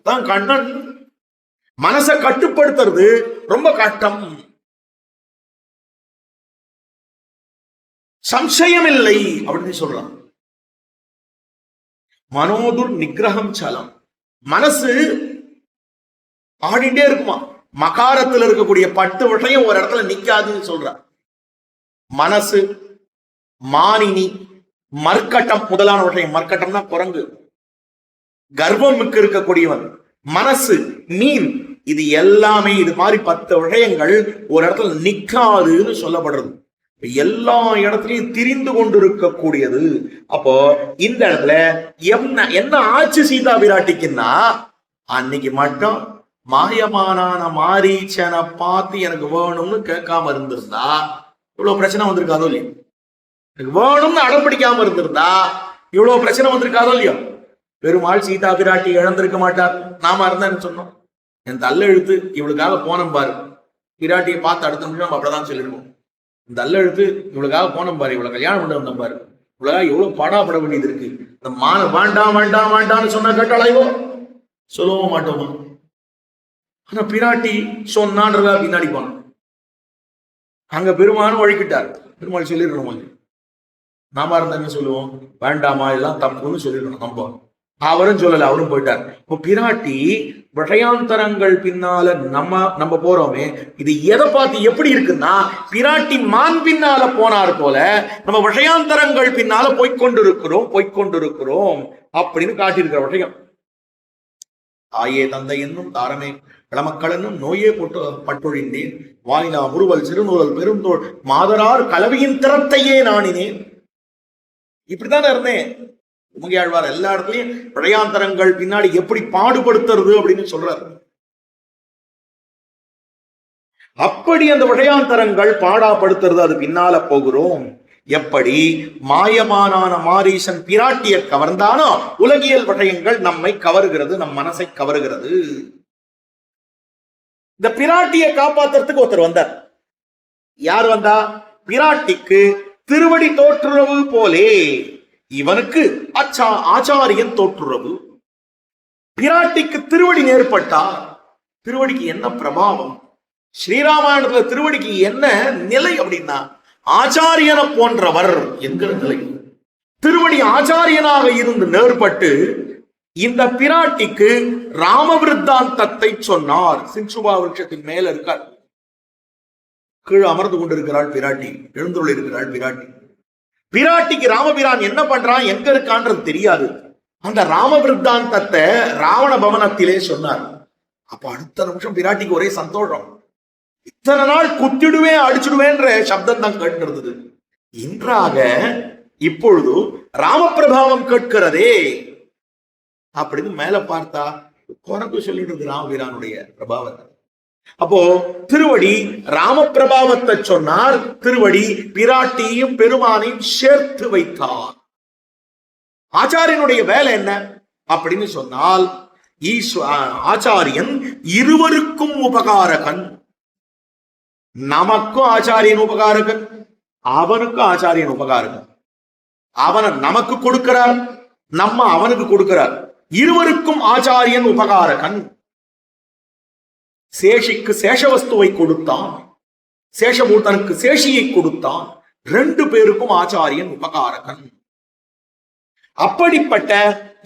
தான் கண்ணன் மனசை கட்டுப்படுத்துறது ரொம்ப கஷ்டம், சம்சயம் இல்லை அப்படின்னு சொல்றான். மனோதுர் நிகிரகம் சலம், மனசு ஆடிட்டே இருக்குமா, மகாரத்தில் இருக்கக்கூடிய 10 விஷயம் ஒரு இடத்துல நிக்காதுன்னு சொல்றான். மனசு, மானினி, மர்க்கட்டம் முதலான விஷயம், மர்க்கட்டம்னா குரங்கு, கர்ப்பம் மிக்க இருக்கக்கூடியவன், மனசு, மீன், இது எல்லாமே இது மாதிரி 10 விஷயங்கள் ஒரு இடத்துல நிக்காதுன்னு சொல்லப்படுறது. எல்லா இடத்துலயும் திரிந்து கொண்டிருக்கக்கூடியது. அப்போ இந்த இடத்துல என்ன ஆச்சு சீதா பிராட்டிக்குன்னா அன்னைக்கு மட்டும் மாயமானான மாரீச்சனை பார்த்து எனக்கு வேணும்னு கேட்காம இருந்திருந்தா இவ்வளவு பிரச்சனை வந்திருக்காதோ இல்லையோ? எனக்கு வேணும்னு அடம் பிடிக்காம இருந்திருந்தா இவ்வளவு பிரச்சனை வந்திருக்காதோ இல்லையோ? பெருமாள் சீதா பிராட்டி இழந்திருக்க மாட்டார். நாம இருந்தேன்னு சொன்னோம். என் தள்ள எழுத்து இவளுக்காக போனோம் பாரு, பிராட்டியை பார்த்து அடுத்த நிமிஷம் நம்ம அப்படிதான் சொல்லிருக்கோம். இந்த தள்ள எழுத்து இவளுக்காக போனோம் பாரு, இவ்வளவு கல்யாணம் பண்ண வந்தோம் பாரு, இவ்வளவு எவ்வளவு பாடாப்பட வேண்டியது இருக்கு. இந்த வேண்டாம் வேண்டாம் வேண்டாம்னு சொன்னா கேட்டாலாயோ? சொல்லவும் மாட்டோமா? ஆனா பிராட்டி சொன்னான்றதா பின்னாடி போனோம். அங்க பெருமானும் வழிக்கிட்டார். பெருமாள் சொல்லிடணும். நாம இருந்தா என்ன சொல்லுவோம்? வேண்டாமா, இதெல்லாம் தப்புன்னு சொல்லிடணும். அவரும் சொல்லல, அவரும் போயிட்டார். இப்போ பிராட்டி விஷயாந்தரங்கள் பின்னால நம்ம போறோமே, இது எதை பார்த்து எப்படி இருக்குன்னா, பிராட்டி மான் பின்னால போனார் போல நம்ம விஷயாந்தரங்கள் பின்னால போய்கொண்டிருக்கிறோம் அப்படின்னு காட்டியிருக்கிற விஷயம். ஆயே தந்தை என்னும் தாரமே கிளமக்கள் என்னும் நோயே பட்டொழிந்தேன், வாயினா முறுவல் சிறுநூறல் பெருந்தோள் மாதரார் கலவியின் திறத்தையே நாணினேன். இப்படித்தானே இருந்தேன். உமையாழ்வார் எல்லா இடத்துலயும் பிரயாந்தரங்கள் பின்னாடி எப்படி பாடுபடுத்துறது அப்படின்னு சொல்றாரு. அப்படி அந்த விடயாந்தரங்கள் பாடாப்படுத்துறது, அது பின்னால போகிறோம். எப்படி மாயமானான மாரீசன் பிராட்டிய கவர்ந்தானோ, உலகியல் விஷயங்கள் நம்மை கவருகிறது, நம் மனசை கவருகிறது. இந்த பிராட்டியை காப்பாத்துறதுக்கு ஒருத்தர் வந்தார். யார் வந்தா? பிராட்டிக்கு திருவடி தோற்றுறவு போலே இவனுக்கு ஆச்சாரியன் தோற்றுறவு. பிராட்டிக்கு திருவடி நேர்பட்டா திருவடிக்கு என்ன பிரபாவம்? ஸ்ரீராமாயணத்துல திருவடிக்கு என்ன நிலை அப்படின்னா, ஆச்சாரியனை போன்றவர் என்கிற நிலை. திருவடி ஆச்சாரியனாக இருந்து நேர்பட்டு இந்த பிராட்டிக்கு ராமவிருத்தாந்தத்தை சொன்னார். சின்சுபா விருட்சத்தின் மேல இருக்கார், கீழே அமர்ந்து கொண்டிருக்கிறாள் பிராட்டி, எழுந்துள்ள இருக்கிறாள் பிராட்டி. பிராட்டிக்கு ராமபிரான் என்ன பண்றான், எங்க இருக்கான்றது தெரியாது. அந்த ராமவிருத்தாந்தத்தை ராவண பவனத்திலே சொன்னார். அப்ப அடுத்த நிமிஷம் பிராட்டிக்கு ஒரே சந்தோஷம். இத்தனை நாள் குத்திடுவேன் அடிச்சுடுவேன்ற சப்தம் தான் கேட்டு இருந்தது. இன்றாக இப்பொழுது ராமபிரபாவம் கேட்கிறதே அப்படின்னு மேல பார்த்தா குறைக்கு சொல்லிட்டு இருக்கு ராமபிரானுடைய பிரபாவத்தை. அப்போ திருவடி ராமபிரபாவத்தை சொன்னார், திருவடி பிராட்டியும் பெருமானையும் சேர்த்து வைத்தார். ஆச்சாரியனுடைய வேலை என்ன அப்படின்னு சொன்னால், ஆச்சாரியன் இருவருக்கும் உபகாரகன். நமக்கும் ஆச்சாரியன் உபகாரகன், அவனுக்கும் ஆச்சாரியன் உபகாரகன். அவனை நமக்கு கொடுக்கிறார், நம்ம அவனுக்கு கொடுக்கிறார். இருவருக்கும் ஆச்சாரியன் உபகாரகன். சேஷிக்கு சேஷவஸ்துவை கொடுத்தான், சேஷபூதனுக்கு சேஷியை கொடுத்தான். ரெண்டு பேருக்கும் ஆச்சாரியன் உபகாரகன். அப்படிப்பட்ட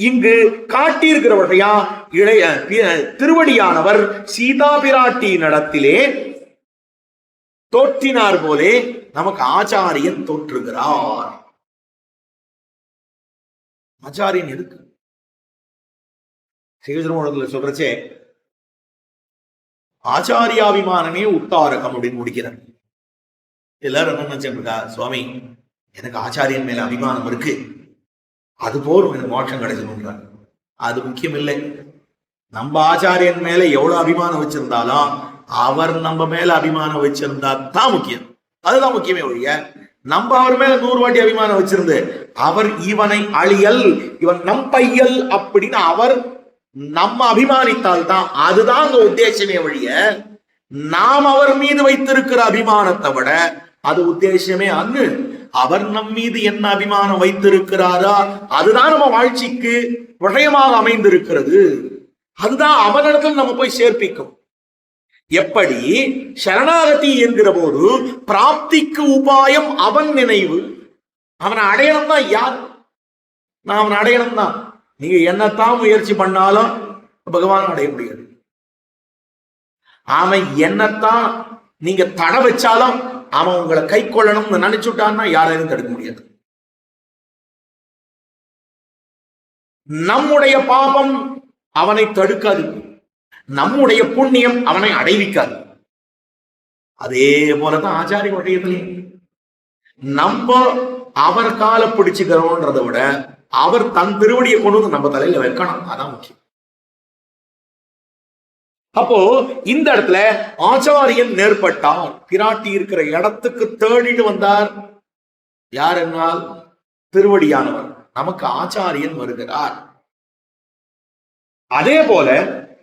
இங்கு காட்டியிருக்கிறவர்களையா இளைய திருவடியானவர் சீதா பிராட்டி நடத்திலே தோற்றினார் போலே நமக்கு ஆச்சாரியன் தோற்றுகிறார். ஆச்சாரியன் எதுக்கு? சிவஜ்ரமணத்துல சொல்றச்சே ஆச்சாரியாபிமானமே உத்தாரகம் அப்படின்னு முடிக்கிறார். எல்லாரும் என்ன நினைச்சிருக்கா, சுவாமி எனக்கு ஆச்சாரியன் மேல அபிமானம் இருக்கு, அது போரும் எனக்கு மோட்சம் கிடைக்கணும்ன்றார். அது முக்கியம் இல்லை. நம்ம ஆச்சாரியன் மேல எவ்வளவு அபிமானம் வச்சிருந்தாலும் அவர் நம்ம மேல அபிமானம் வச்சிருந்தா தான் முக்கியம். அதுதான் முக்கியமே ஒழிய நம்ம அவர் மேல 100 வாட்டி அபிமானம் வச்சிருந்து அவர் இவனை அழியல், இவன் நம் பையல் அப்படின்னு அவர் நம்ம அபிமானித்தால் தான், அதுதான் அந்த உத்தேசமே ஒழிய நாம் அவர் மீது வைத்திருக்கிற அபிமானத்தை விட அது உத்தேசமே அங்கு. அவர் நம் மீது என்ன அபிமானம் வைத்திருக்கிறாரா அதுதான் நம்ம வாழ்ச்சிக்கு விஷயமாக அமைந்திருக்கிறது. அதுதான் அவனிடத்தில் நம்ம போய் சேர்ப்பிக்கும். எப்படி சரணாகதி என்கிற போது பிராப்திக்கு உபாயம் அவன் நினைவு. அவனை அடையணும் தான். யார்? நான் அவனை அடையணும் தான். நீங்க என்னத்தான் முயற்சி பண்ணாலும் பகவான் அடைய முடியாது. அவன் என்னத்தான் நீங்க தடை வச்சாலும் அவன் உங்களை கை கொள்ளணும்னு நினைச்சுட்டான்னா யாரையும் தடுக்க முடியாது. நம்முடைய பாபம் அவனை தடுக்காது, நம்முடைய புண்ணியம் அவனை அடைவிக்காது. அதே போலதான் ஆச்சாரிய விஷயத்திலையும் நம்ம அவர் கால பிடிச்சுக்கிறோன்றதை விட அவர் தன் திருவடியை கொண்டு வந்து நம்ம தலையில வைக்கணும். அதான் முக்கியம். அப்போ இந்த இடத்துல ஆச்சாரியன் நேர்பட்டார். பிராட்டி இருக்கிற இடத்துக்கு தேடிட்டு வந்தார். யார் என்னால் திருவடியானவர். நமக்கு ஆச்சாரியன் வருகிறார். அதே போல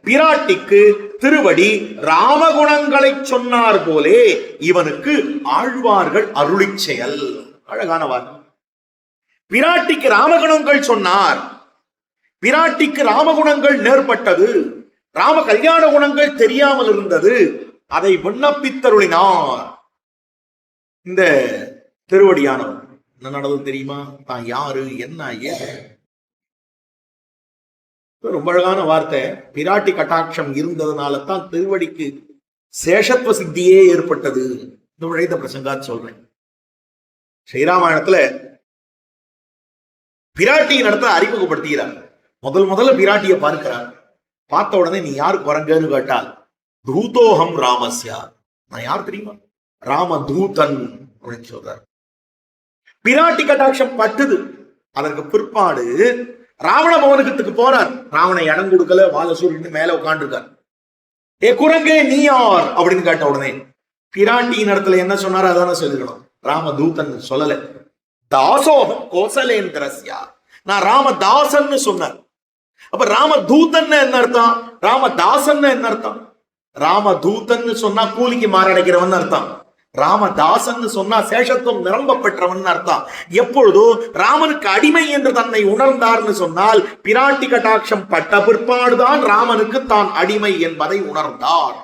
பிராட்டிக்கு திருவடி ராமகுணங்களை சொன்னார் போலே இவனுக்கு ஆழ்வார்கள் அருளி செயல். அழகான வார்த்தை. பிராட்டிக்கு ராமகுணங்கள் சொன்னார். பிராட்டிக்கு ராமகுணங்கள் நேர்பட்டது. ராம கல்யாண குணங்கள் தெரியாமல் இருந்தது. அதை விண்ணப்பித்தருளினார். இந்த திருவடியானவர் என்ன நடந்தது தெரியுமா? தான் யாரு, என்ன, ஏன்? ரொம்ப அழகான வார்த்தை. பிராட்டி கட்டாட்சம் இருந்ததுனால தான் திருவடிக்கு சேஷத்துவ சித்தியே ஏற்பட்டது. இந்த உழைத்த பிரசங்காத் சொல்றேன். ஸ்ரீராமாயணத்துல பிராட்டியின் இடத்துல அறிமுகப்படுத்துகிறார். முதல்ல பிராட்டியை பார்க்கிறார். பார்த்த உடனே நீ யாரு குரங்கன்னு கேட்டால், தூதோகம் ராமஸ்யா, நான் யார் தெரியுமா? ராம தூதன் அப்படின்னு சொல்றார். பிராட்டி கட்டாட்சம் பட்டுது. அதற்கு பிற்பாடு ராவண பவனத்துக்கு போறார். ராவணை இடம் கொடுக்கல, வாலசூரியன் மேல உட்கார்ந்து இருக்கார். ஏ குரங்கே நீ யார் அப்படின்னு கேட்ட உடனே பிராட்டியின் இடத்துல என்ன சொன்னார் அதான சொல்லிக்கணும். ராம தூதன் சொல்லல. தாசோகம் கோசலேந்திரஸ்யா, நான் ராமதாசன் சொன்னார். அப்ப ராமதூதன் என்ன அர்த்தம்? ராமதாசன் என்ன அர்த்தம்? ராமதூதன் சொன்னா கூலிக்கு மாரடைக்கிறவன் அர்த்தம். ராமதாசன் சொன்னா சேஷத்துவம் நிரம்ப பெற்றவன் அர்த்தம். எப்பொழுதோ ராமனுக்கு அடிமை என்று தன்னை உணர்ந்தார்னு சொன்னால் பிராட்டி கட்டாட்சம் பட்ட பிற்பாடுதான் ராமனுக்கு தான் அடிமை என்பதை உணர்ந்தார்.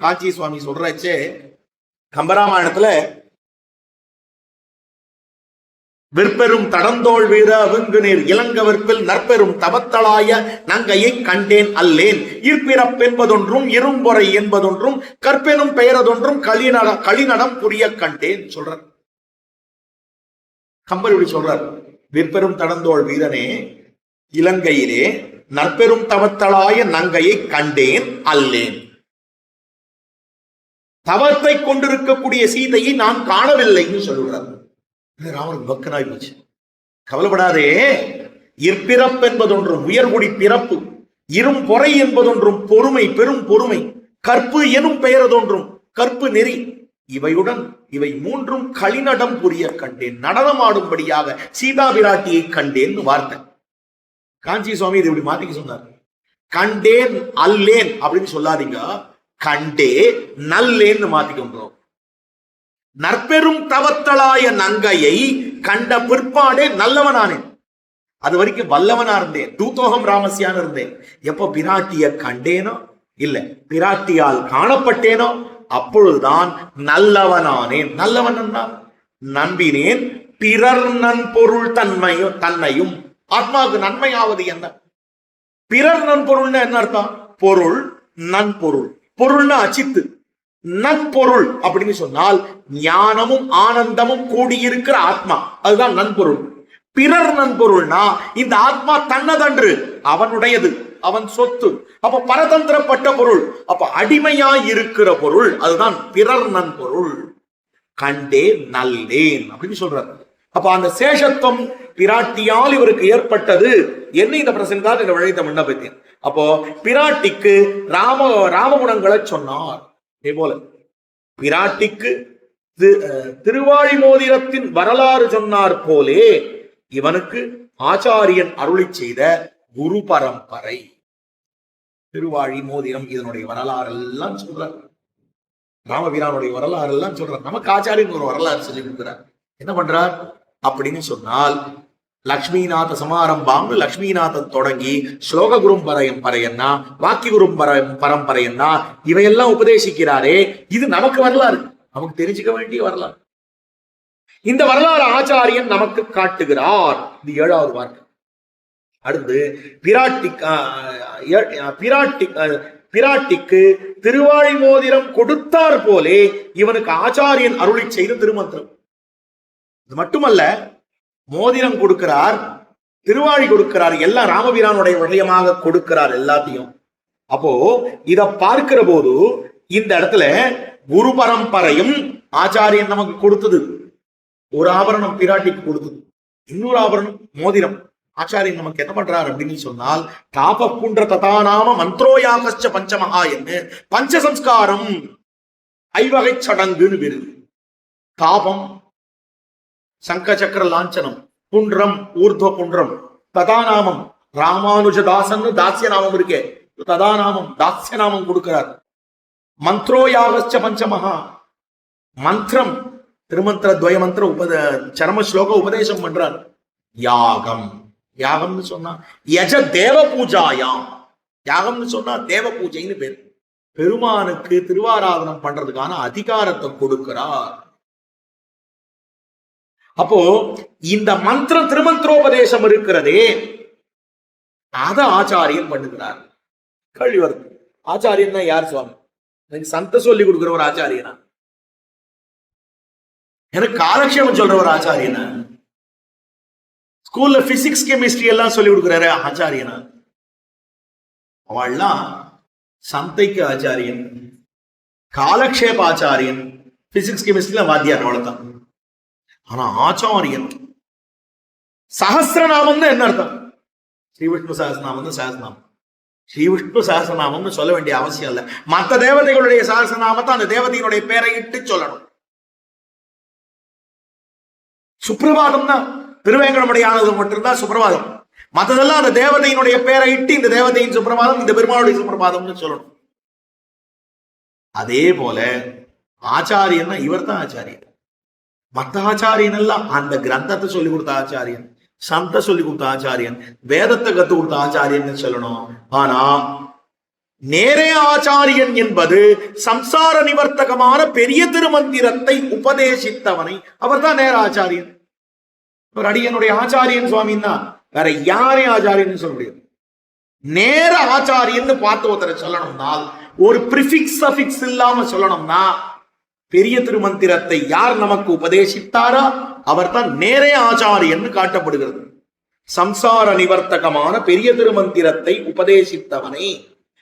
காஞ்சி சுவாமி சொல்றச்சே கம்பராமாயணத்துல விற்பெரும் தடந்தோள் வீர வெங்கு நீர் இளங்க விற்பில் நற்பெரும் தவத்தளாய நங்கையை கண்டேன் அல்லேன். ஈர்ப்பிறப்பென்பதொன்றும் இரும்பொறை என்பதொன்றும் கற்பெனும் பெயரதொன்றும் களிநடம் புரிய கண்டேன் சொல்றார். கம்பர் இப்படி சொல்றார். விற்பெரும் தடந்தோள் வீரனே, இலங்கையிலே நற்பெரும் தவத்தளாய நங்கையை கண்டேன் அல்லேன். தவத்தை கொண்டிருக்கக்கூடிய சீதையை நான் காணவில்லைன்னு சொல்லுகிறார். ராமனுக்கு பக்கனாய் போச்சு. கவலைப்படாதே, இற்பிறப்பு என்பதொன்றும் உயர்குடி பிறப்பு, இரும் பொறை என்பதொன்றும் பொறுமை பெரும் பொறுமை, கற்பு எனும் பெயரதொன்றும் கற்பு நெறி, இவை மூன்றும் களிநடம் புரிய கண்டேன். நடனமாடும்படியாக சீதா பிராட்டியை கண்டேன் வார்த்தை. காஞ்சி சுவாமி இது இப்படி மாத்திக்க சொன்னார். கண்டேன் அல்லேன் அப்படின்னு சொல்லாதீங்க, கண்டே நல்லேன்னு மாத்திக்கின்றோம். நற்பெரும் தவத்தளாய நங்கையை கண்ட பிற்பாடே நல்லவனானேன். அது வரைக்கும் வல்லவனா இருந்தேன், தூதோகம் ராமஸ்யான் இருந்தேன். எப்போ பிராட்டிய கண்டேனோ, இல்ல பிராட்டியால் காணப்பட்டேனோ, அப்பொழுதுதான் நல்லவனானேன். நல்லவன் நம்பினேன் பிறர் நன்பொருள் தன்னையும். ஆத்மாவுக்கு நன்மையாவது என்ன? பிறர் நன்பொருள்னு என்ன அர்த்தம்? பொருள், நன்பொருள். பொருள்னா அச்சித்து, நன்பொருள் அப்படின்னு சொன்னால் ஞானமும் ஆனந்தமும் கூடியிருக்கிற ஆத்மா, அதுதான் நன்பொருள். பிறர் நன்பொருள்னா இந்த ஆத்மா தன்னதன்று, அவனுடையது, அவன் சொத்து. அப்ப பரதந்திரப்பட்ட பொருள், அப்ப அடிமையாய் இருக்கிற பொருள், அதுதான் பிறர் நன்பொருள். கண்டே நல்லேன் அப்படின்னு சொல்றார். அப்ப அந்த சேஷத்துவம் பிராட்டியால் இவருக்கு ஏற்பட்டது என்ன? இந்த பிரசங்கால் இந்த வழித்த விண்ணப்பித்தேன். அப்போ பிராட்டிக்கு ராமகுணங்களை சொன்னார். இதே போல பிராட்டிக்கு திருவாழி மோதிரத்தின் வரலாறு சொன்னார் போலே இவனுக்கு ஆச்சாரியன் அருளி செய்த குரு பரம்பரை. திருவாழி மோதிரம் இதனுடைய வரலாறு எல்லாம் சொல்றார். ராமபிரானுடைய வரலாறு எல்லாம் சொல்றார். நமக்கு ஆச்சாரியன் ஒரு வரலாறு சொல்லி கொடுக்கிறார். என்ன பண்றார் அப்படின்னு சொன்னால், லக்ஷ்மிநாத சமாரம்பாம், லக்ஷ்மிநாதன் தொடங்கி ஸ்லோக குரும் பரையன்னா, வாக்கிய குரும் பரம்பரையன்னா, இவையெல்லாம் உபதேசிக்கிறாரே, இது நமக்கு வரலாறு, நமக்கு தெரிஞ்சுக்க வேண்டிய வரலாறு. இந்த வரலாறு ஆச்சாரியன் நமக்கு காட்டுகிறார். இது 7வது வார்த்தை. அடுத்து பிராட்டிக்கு திருவாழி மோதிரம் கொடுத்தார் போலே இவனுக்கு ஆச்சாரியன் அருளி செய்த திருமந்திரம். இது மட்டுமல்ல, மோதிரம் கொடுக்கிறார், திருவாழி கொடுக்கிறார், எல்லாம் ராமபிரானுடைய விஷயமாக கொடுக்கிறார் எல்லாத்தையும். அப்போ இத பார்க்கிற போது இந்த இடத்துல குரு பரம்பரையும் ஆச்சாரியன் நமக்கு கொடுத்தது. ஒரு ஆபரணம் பிராட்டிக்கு கொடுத்தது, இன்னொரு ஆபரணம் மோதிரம். ஆச்சாரியன் நமக்கு என்ன பண்றார் அப்படின்னு சொன்னால், தாபப்புன்ற ததாநாம மந்த்ரோயாகச்ச பஞ்சமகா என்று பஞ்சசம்ஸ்காரம் ஐவகை சடங்குன்னு பேரு. தாபம், சங்க சக்கர லாஞ்சனம், புன்றம் ஊர்துவ புன்றம், ததாநாமம் ராமானுஜதாசன் தாசிய நாமம் இருக்கே, ததாநாமம் தாசிய நாமம் கொடுக்கிறார். மந்த்ரோயாகச்ச பஞ்சமகா, மந்திரம் திருமந்திர துவய மந்திர சரம ஸ்லோக உபதேசம் பண்றார். யாகம், யாகம்னு சொன்னா யஜ தேவ பூஜாயாம், யாகம்னு சொன்னா தேவ பூஜைன்னு பேர். பெருமானுக்கு திருவாராதனம் பண்றதுக்கான அதிகாரத்தை கொடுக்கிறார். அப்போ இந்த மந்திரம் திருமந்திரோபதேசம் இருக்கிறதே, அத ஆச்சாரியன் பண்ணுகிறார். கேள்வி வருது, ஆச்சாரியன் தான் யார் சுவாமி? எனக்கு சந்த சொல்லி கொடுக்கிற ஒரு ஆச்சாரியனா? எனக்கு காலக்ஷேமம் சொல்ற ஒரு ஆச்சாரியனா? ஸ்கூல்ல பிசிக்ஸ் கெமிஸ்ட்ரி எல்லாம் சொல்லி கொடுக்கிறாரு ஆச்சாரியனா? அவள்லாம் சந்தைக்கு ஆச்சாரியன், காலக்ஷேப ஆச்சாரியன், பிசிக்ஸ் கெமிஸ்ட்ரியில வாத்தியார், அவ்வளவுதான். ஆனா ஆச்சாரியன் சஹஸ்ரநாமம் என்ன அர்த்தம்? ஸ்ரீ விஷ்ணு சஹஸ்ரநாமம் தான் சஹஸ்ரநாமம். ஸ்ரீ விஷ்ணு சஹஸ்ரநாமம்னு சொல்ல வேண்டிய அவசியம் இல்லை. மற்ற தேவதைகளுடைய சஹஸ்ரநாமத்தை அந்த தேவதையினுடைய பேரை இட்டு சொல்லணும். சுப்பிரபாதம் தான் திருவேங்கடமுடைய ஆனது மட்டும்தான் சுப்பிரபாதம். மற்றதெல்லாம் அந்த தேவதையினுடைய பேரை இட்டு இந்த தேவதையின் சுப்பிரபாதம், இந்த பெருமாளுடைய சுப்பிரபாதம்னு சொல்லணும். அதே போல ஆச்சாரியன்னா இவர் தான் ஆச்சாரியன். மற்ற ஆச்சாரியன் எல்லாம் அந்த கிரந்தத்தை சொல்லி கொடுத்த ஆச்சாரியன், சந்த சொல்லி கொடுத்த ஆச்சாரியன், வேதத்தை கத்து கொடுத்த ஆச்சாரியன் சொல்லணும். ஆனா நேரே ஆச்சாரியன் என்பது சம்சார நிவர்த்தகமான பெரிய திருமந்திரத்தை உபதேசித்தவனை, அவர் தான் நேர ஆச்சாரியன். ஒரு அடியனுடைய ஆச்சாரியன் சுவாமின் தான், வேற யாரையும் ஆச்சாரியன் சொல்ல முடியாது. நேர ஆச்சாரியன் பார்த்து ஒருத்தரை சொல்லணும்னால் ஒரு பிரிபிக்ஸ் சஃபிக்ஸ் இல்லாம சொல்லணும்னா, பெரிய திருமந்திரத்தை யார் நமக்கு உபதேசித்தாரா அவர் தான் நேரே ஆச்சாரியன் காட்டப்படுகிறது. சம்சார நிவர்த்தகமான பெரிய திருமந்திரத்தை உபதேசித்தவனை.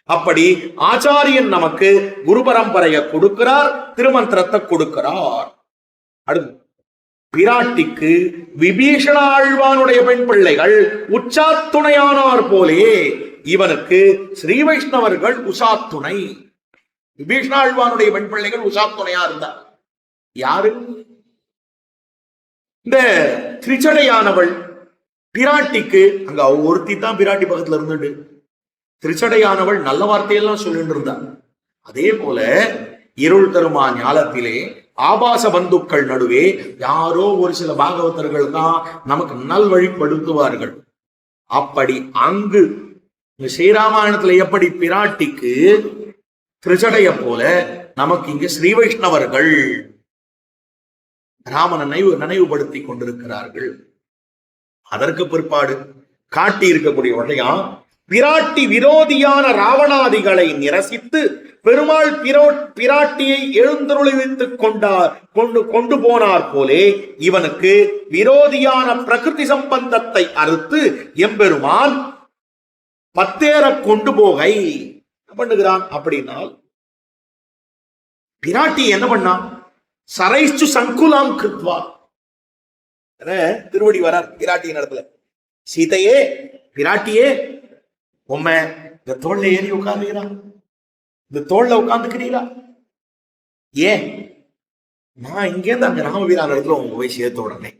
அப்படி ஆச்சாரியன் நமக்கு குரு பரம்பரையை கொடுக்கிறார், திருமந்திரத்தை கொடுக்கிறார். அடுத்து பிராட்டிக்கு விபீஷண ஆழ்வானுடைய பெண் பிள்ளைகள் உச்சாத்துணையானார் போலே இவனுக்கு ஸ்ரீ வைஷ்ணவர்கள் உசாத்துணை. விபீஷண ஆழ்வானுடைய பெண் பிள்ளைகள் உசாத்துணையா இருந்தார். யாரு? இந்த திரிச்சடையானவள் பிராட்டிக்கு, அங்க ஒருத்தி தான் பிராட்டி பக்கத்துல இருந்துட்டு திரிச்சடையானவள் நல்ல வார்த்தையெல்லாம் சொல்லிட்டு இருந்தார். அதே போல இருள் தருமா ஞாலத்திலே ஆபாச பந்துக்கள் நடுவே யாரோ ஒரு சில பாகவதர்கள் தான் நமக்கு நல்வழிப்படுத்துவார்கள். அப்படி அங்கு ஸ்ரீராமாயணத்துல எப்படி பிராட்டிக்கு திரிச்சடைய போல நமக்கு இங்க ஸ்ரீ வைஷ்ணவர்கள் ராமனை நினைவுபடுத்தி கொண்டிருக்கிறார்கள். அதற்கு பிற்பாடு காட்டி இருக்கக்கூடிய வகையா பிராட்டி விரோதியான ராவணாதிகளை நிரசித்து பெருமாள் பிராட்டியை எழுந்தருளிவித்துக் கொண்டு போனார் போலே இவனுக்கு விரோதியான பிரகிருதி சம்பந்தத்தை அறுத்து எம்பெருமான் பத்தேர கொண்டு போகை பண்ணுகிறான். அப்படின்னால் பிராட்டி என்ன பண்ணான்? சரைச்சு சங்குலாம் கிருத்வா, திருவடி வரார் பிராட்டியின் இடத்துல. சீதையே, பிராட்டியே, உண்மை இந்த தோல்ல ஏறி உட்கார்ந்துக்கிறா, இந்த தோல்ல உட்கார்ந்துக்கிறீங்களா? ஏன் நான் இங்கேருந்து அங்க ராமபிரான் இடத்துல உங்க போய் சேர்த்து விடுறேன்,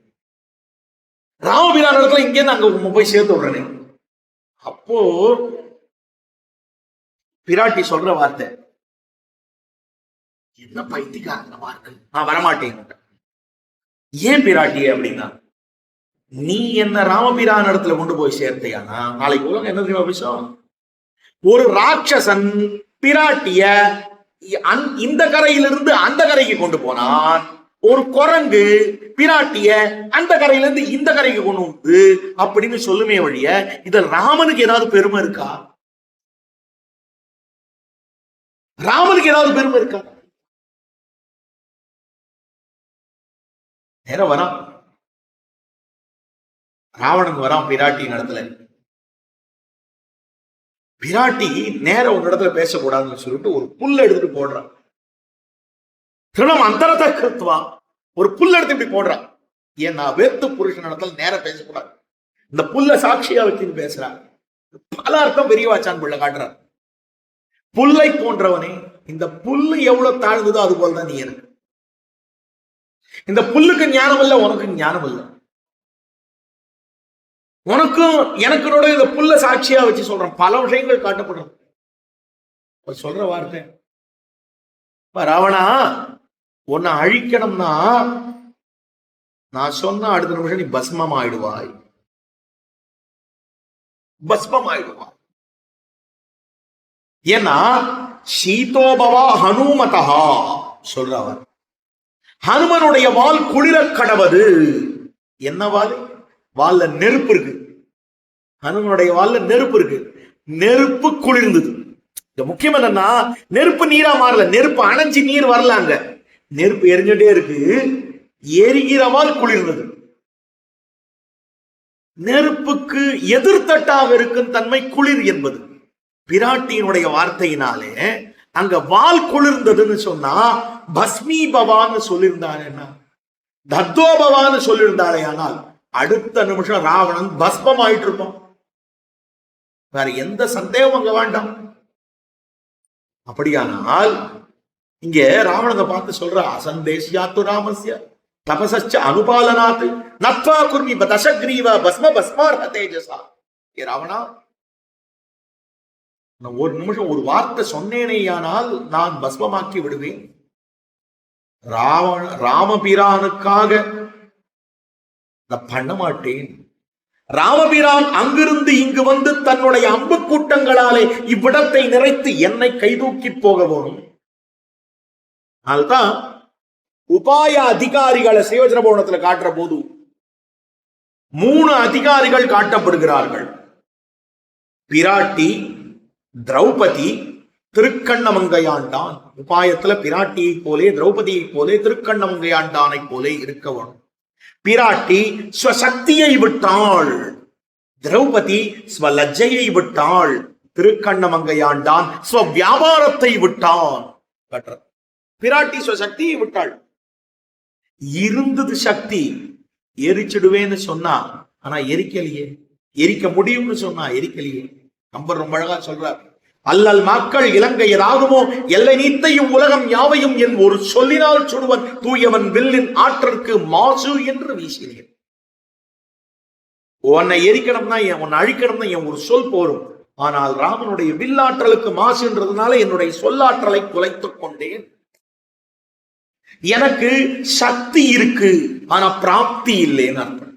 ராமபிரான் இடத்துல இங்கேருந்து அங்க உங்க போய் சேர்த்து விடுறேன். அப்போ பிராட்டி சொல்ற வார்த்தை என்ன பைத்தியக்காரமா இருக்கு, நான் வரமாட்டேன். ஏன் பிராட்டி அப்படின்னா, நீ என்ன ராமபிரான் இடத்துல கொண்டு போய் சேர்த்தையானா நாளைக்கு உலகம் என்ன தெரியுமா விஷயம்? ஒரு ராட்சசன் பிராட்டிய இந்த கரையிலிருந்து அந்த கரைக்கு கொண்டு போனான், ஒரு குரங்கு பிராட்டிய அந்த கரையிலிருந்து இந்த கரைக்கு கொண்டு வந்து அப்படின்னு சொல்லுமே வழிய இதில் ராமனுக்கு ஏதாவது பெருமை இருக்கா? ராமனுக்கு ஏதாவது பெருமை இருக்கா? நேரம் வரான், ராவணன் வரான் பிராட்டியின் இடத்துல. பிராட்டி நேரம் ஒரு இடத்துல பேசக்கூடாதுன்னு சொல்லிட்டு ஒரு புல் எடுத்துட்டு போடுறான். திருணம் அந்தரத கிருத்வா, ஒரு புல் எடுத்து இப்படி போடுறான். ஏன்னா வேத்து புருஷன் இடத்துல நேரம் பேசக்கூடாது, இந்த புல்ல சாட்சியா வச்சு பேசுறார். பல அர்த்தம் பெரியவாச்சான் பிள்ளை காட்டுறார். புல்லை போன்றவனே, இந்த புல்லு எவ்வளவு தாழ்ந்ததோ அது போலதான் நீ எனக்கு. இந்த புல்லுக்கு ஞானம் இல்ல, உனக்கு ஞானம் இல்ல. உனக்கும் எனக்கு இந்த புல்ல சாட்சியா வச்சு சொல்றேன். பல விஷயங்கள் காட்டப்படுறது. சொல்ற வார்த்தை, ராவணா உன்னை அழிக்கணும்னா நான் சொன்ன அடுத்த நிமிஷம் நீ பஸ்மம் ஆயிடுவாய், பஸ்மம் ஆயிடுவாய். ஏன்னா சீதோபவா ஹனுமதா சொல்றவர், ஹனுமனுடைய வால் குளிர கடவது. என்ன வால்? வால்ல நெருப்பு இருக்கு. ஹனுமனுடைய வால்ல நெருப்பு இருக்கு. நெருப்பு குளிர்ந்தது. முக்கியம் என்னன்னா, நெருப்பு நீரா மாறல, நெருப்பு அணைஞ்சு நீர் வரல, அங்க நெருப்பு எரிஞ்சுட்டே இருக்கு. எரிகிறவால் குளிர்ந்தது. நெருப்புக்கு எதிர்த்தட்டாக இருக்கும் தன்மை குளிர் என்பது. பிராட்டியினுடைய வார்த்தையினாலே அங்க வால் குளிர்ந்ததுன்னு சொன்னா பஸ்மீபவான்னு சொல்லியிருந்தாரு, தத்தோபவான்னு சொல்லியிருந்தாரே, ஆனால் அடுத்த நிமிஷம் ராவணன் பஸ்மம் ஆயிட்டு இருப்பான். வேற எந்த சந்தேகம் அங்க வேண்டாம். அப்படியானால் இங்க ராவணனை பார்த்து சொல்ற, அசந்தேசியாத்து ராமஸ்ய தபசச்ச அனுபாலனாத் நத்வா குர்மி தசக்ரீவ பஸ்ம பஸ்மார்ஹ தேஜசா. ஏ ராவணா, நான் ஒரு நிமிஷம் ஒரு வார்த்தை சொன்னேனேயானால் நான் பஸ்மமாக்கி விடுவேன். ராமபிரானுக்காக நான் பண்ண மாட்டேன். ராமபிரான் அங்கிருந்து இங்கு வந்து தன்னுடைய அம்பு கூட்டங்களாலே இவ்விடத்தை நிறைத்து என்னை கைதூக்கி போக போனும். அதுதான் உபாய அதிகாரிகளை சேவஜன பவனத்தில் காட்டுற போது 3 அதிகாரிகள் காட்டப்படுகிறார்கள். பிராட்டி, திரௌபதி, திருக்கண்ணமங்கையாண்டான். உபாயத்துல பிராட்டியை போலே, திரௌபதியை போலே, திருக்கண்ணமங்கையாண்டானை போலே இருக்கவன். பிராட்டி ஸ்வசக்தியை விட்டாள், திரௌபதி ஸ்வலஜ்ஜையை விட்டாள், திருக்கண்ணமங்கையாண்டான் ஸ்வ வியாபாரத்தை விட்டான். பிராட்டி ஸ்வசக்தியை விட்டாள். இருந்தது சக்தி, எரிச்சிடுவேன்னு சொன்னா, ஆனா எரிக்கலையே. எரிக்க முடியும்னு சொன்னா எரிக்கலையே. கம்பர் ரொம்ப அழகா சொல்றார், அல்லல் மக்கள் இலங்கையதாகுமோ எல்லை நீத்தையும் உலகம் யாவையும் என் ஒரு சொல்லினால் சுடுவன் தூயவன் வில்லின் ஆற்றற்கு மாசு என்று வீசினேன். உன்னை எரிக்கணும்னா, உன்னை அழிக்கணும்னா என் ஒரு சொல் போரும். ஆனால் ராமனுடைய வில்லாற்றலுக்கு மாசுன்றதுனால என்னுடைய சொல்லாற்றலை குலைத்துக் கொண்டேன். எனக்கு சக்தி இருக்கு, ஆனா பிராப்தி இல்லைன்னு அர்த்தம்.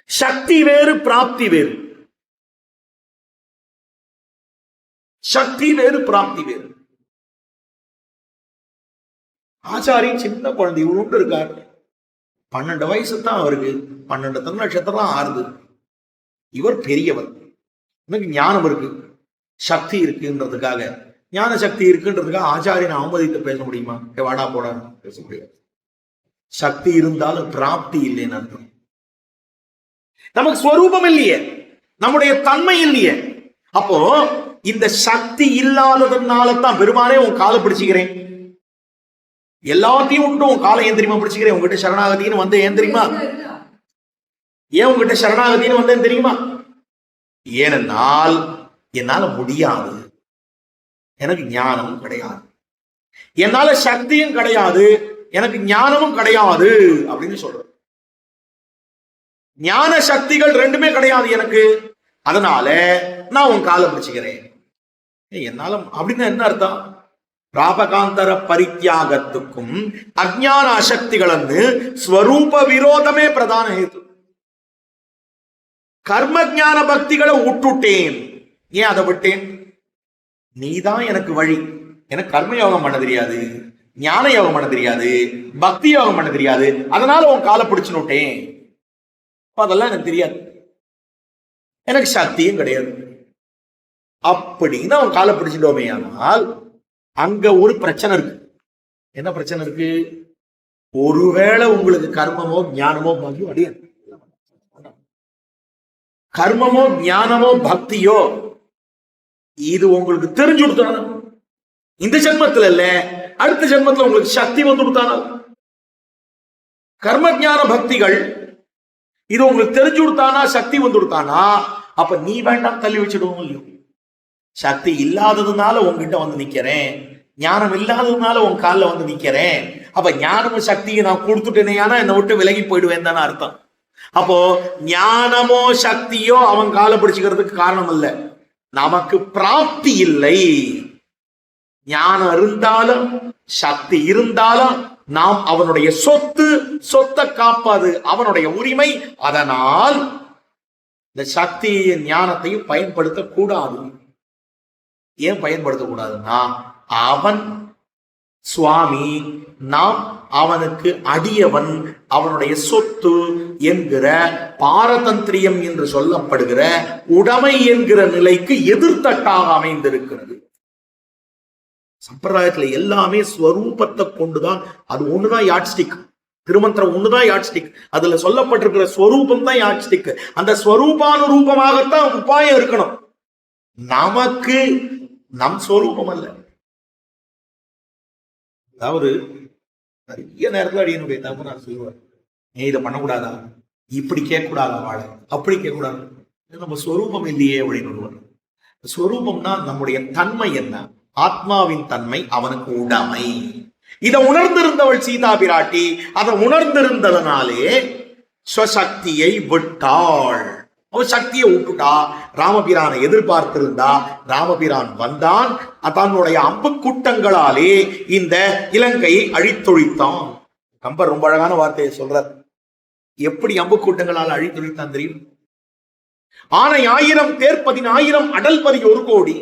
சக்தி வேறு, பிராப்தி வேறு. சக்தி வேறு, பிராப்தி வேறு. ஆச்சாரி சின்ன குழந்தை இவரு இருக்கார், 12 வயசு தான் அவருக்கு, 12 திருநட்சத்திரம் ஆறுது. இவர் பெரியவர், எனக்கு ஞானம் இருக்கு, சக்தி இருக்குன்றதுக்காக, ஞான சக்தி இருக்குன்றதுக்காக ஆச்சாரியனை அவமதித்து பேச முடியுமா? வாடா போடா பேச முடியாது. சக்தி இருந்தாலும் பிராப்தி இல்லைன்னு அர்த்தம். நமக்கு ஸ்வரூபம் இல்லையே, நம்முடைய தன்மை இல்லையே. அப்போ இந்த சக்தி இல்லாததுனால தான் பெருமானே உன் காலை பிடிச்சுக்கிறேன், எல்லாத்தையும் விட்டு உன் காலை ஏன் தெரியுமா பிடிச்சுக்கிறேன்? உங்ககிட்ட சரணாகத்தின்னு வந்து ஏன் தெரியுமா? ஏன் உங்ககிட்ட சரணாகத்தின்னு வந்தேன் தெரியுமா? ஏனென்றால் என்னால முடியாது, எனக்கு ஞானமும் கிடையாது, என்னால சக்தியும் கிடையாது, எனக்கு ஞானமும் கிடையாது அப்படின்னு சொல்ற. ஞான சக்திகள் ரெண்டுமே கிடையாது எனக்கு, அதனால நான் உன் காலை பிடிச்சுக்கிறேன். என்னாலும் அப்படின்னு என்ன அர்த்தம்? பிராபகாந்தர பரித்தியாகத்துக்கும் அஜ்ஞான அசக்திகளன்னு ஸ்வரூப விரோதமே பிரதான ஹேது. கர்ம ஞான பக்திகளை விட்டுட்டேன். ஏன் அதை விட்டேன்? நீதான் எனக்கு வழி. எனக்கு கர்ம யோகம் பண்ண தெரியாது, ஞான யோகம் பண்ண தெரியாது, பக்தி யோகம் பண்ண தெரியாது, அதனால உன் காலை பிடிச்சுட்டேன். அதெல்லாம் எனக்கு தெரியாது, எனக்கு சக்தியும் கிடையாது அப்படின்னு அவன் காலை பிடிச்சிட்டோமே. ஆனால் அங்க ஒரு பிரச்சனை இருக்கு. என்ன பிரச்சனை இருக்கு? ஒருவேளை உங்களுக்கு கர்மமோ ஞானமோ பக்தியோ அடிய கர்மமோ ஞானமோ பக்தியோ இது உங்களுக்கு தெரிஞ்சு கொடுத்தான, இந்த ஜென்மத்துல இல்ல அடுத்த ஜென்மத்துல உங்களுக்கு சக்தி வந்து கொடுத்தான. கர்ம ஞான பக்திகள் இது உங்களுக்கு தெரிஞ்சு கொடுத்தானா, சக்தி வந்து கொடுத்தானா, அப்ப நீ வேண்டாம் தள்ளி வச்சிடுவோம் இல்லையோ. சக்தி இல்லாததுனால உங்ககிட்ட வந்து நிக்கிறேன், ஞானம் இல்லாததுனால உன் காலில் வந்து நிக்கிறேன். அப்ப ஞானமும் சக்தியை நான் கொடுத்துட்டேனேனா என்னை விட்டு விலகி போயிடுவேன் தானே அர்த்தம். அப்போ ஞானமோ சக்தியோ அவன் காலை பிடிச்சுக்கிறதுக்கு காரணம் இல்ல, நமக்கு பிராப்தி இல்லை. ஞானம் இருந்தாலும் சக்தி இருந்தாலும் நாம் அவனுடைய சொத்து, சொத்தை காப்பாது அவனுடைய உரிமை. அதனால் இந்த சக்தியின் ஞானத்தையும் பயன்படுத்த கூடாது. ஏன் பயன்படுத்தக்கூடாதுன்னா, அவன் சுவாமி, நாம் அவனுக்கு அடியவன், அவனுடைய சொத்து என்கிற பாரதந்திரியம் என்று சொல்லப்படுகிற உடைமை என்கிற நிலைக்கு எதிர்த்தட்டாக அமைந்திருக்கிறது. சம்பிரதாயத்துல எல்லாமே ஸ்வரூபத்தை கொண்டுதான், அது ஒண்ணுதான் யாட்ஸ்டிக். திருமந்திரம் ஒண்ணுதான் யாட்ஸ்டிக். அதுல சொல்லப்பட்டிருக்கிற ஸ்வரூபம் தான் யாட்ஸ்டிக். அந்த ஸ்வரூபானுரூபமாகத்தான் உபாயம் இருக்கணும். நமக்கு நம் ஸ்வரூபம் அல்ல. அதாவது நிறைய நேரத்தில் அடியனுடைய தப்பு நான் சொல்லுவேன், நீ இதை பண்ணக்கூடாதா, இப்படி கேட்கக்கூடாதா, வாழ அப்படி கேட்கக்கூடாது, நம்ம ஸ்வரூபம் இல்லையே அப்படின்னு. ஸ்வரூபம்னா நம்முடைய தன்மை என்ன, ஆத்மாவின் தன்மை, அவனுக்கு உடைமை. இதை உணர்ந்திருந்தவள் சீதா பிராட்டி. அதை உணர்ந்திருந்ததனாலே ஸ்வசக்தியை விட்டாள். அவன் சக்தியை விட்டுட்டா. ராமபிரானை எதிர்பார்த்திருந்தா, ராமபிரான் வந்தான். தன்னுடைய அம்பு கூட்டங்களாலே இந்த இலங்கையை அழித்தொழித்தான். கம்பர் ரொம்ப அழகான வார்த்தையை சொல்றார். எப்படி அம்பு கூட்டங்களால் அழித்தொழித்தான் தெரியும்? ஆனை 1000 தேர் 10,000 அடல் பதி 1 கோடி,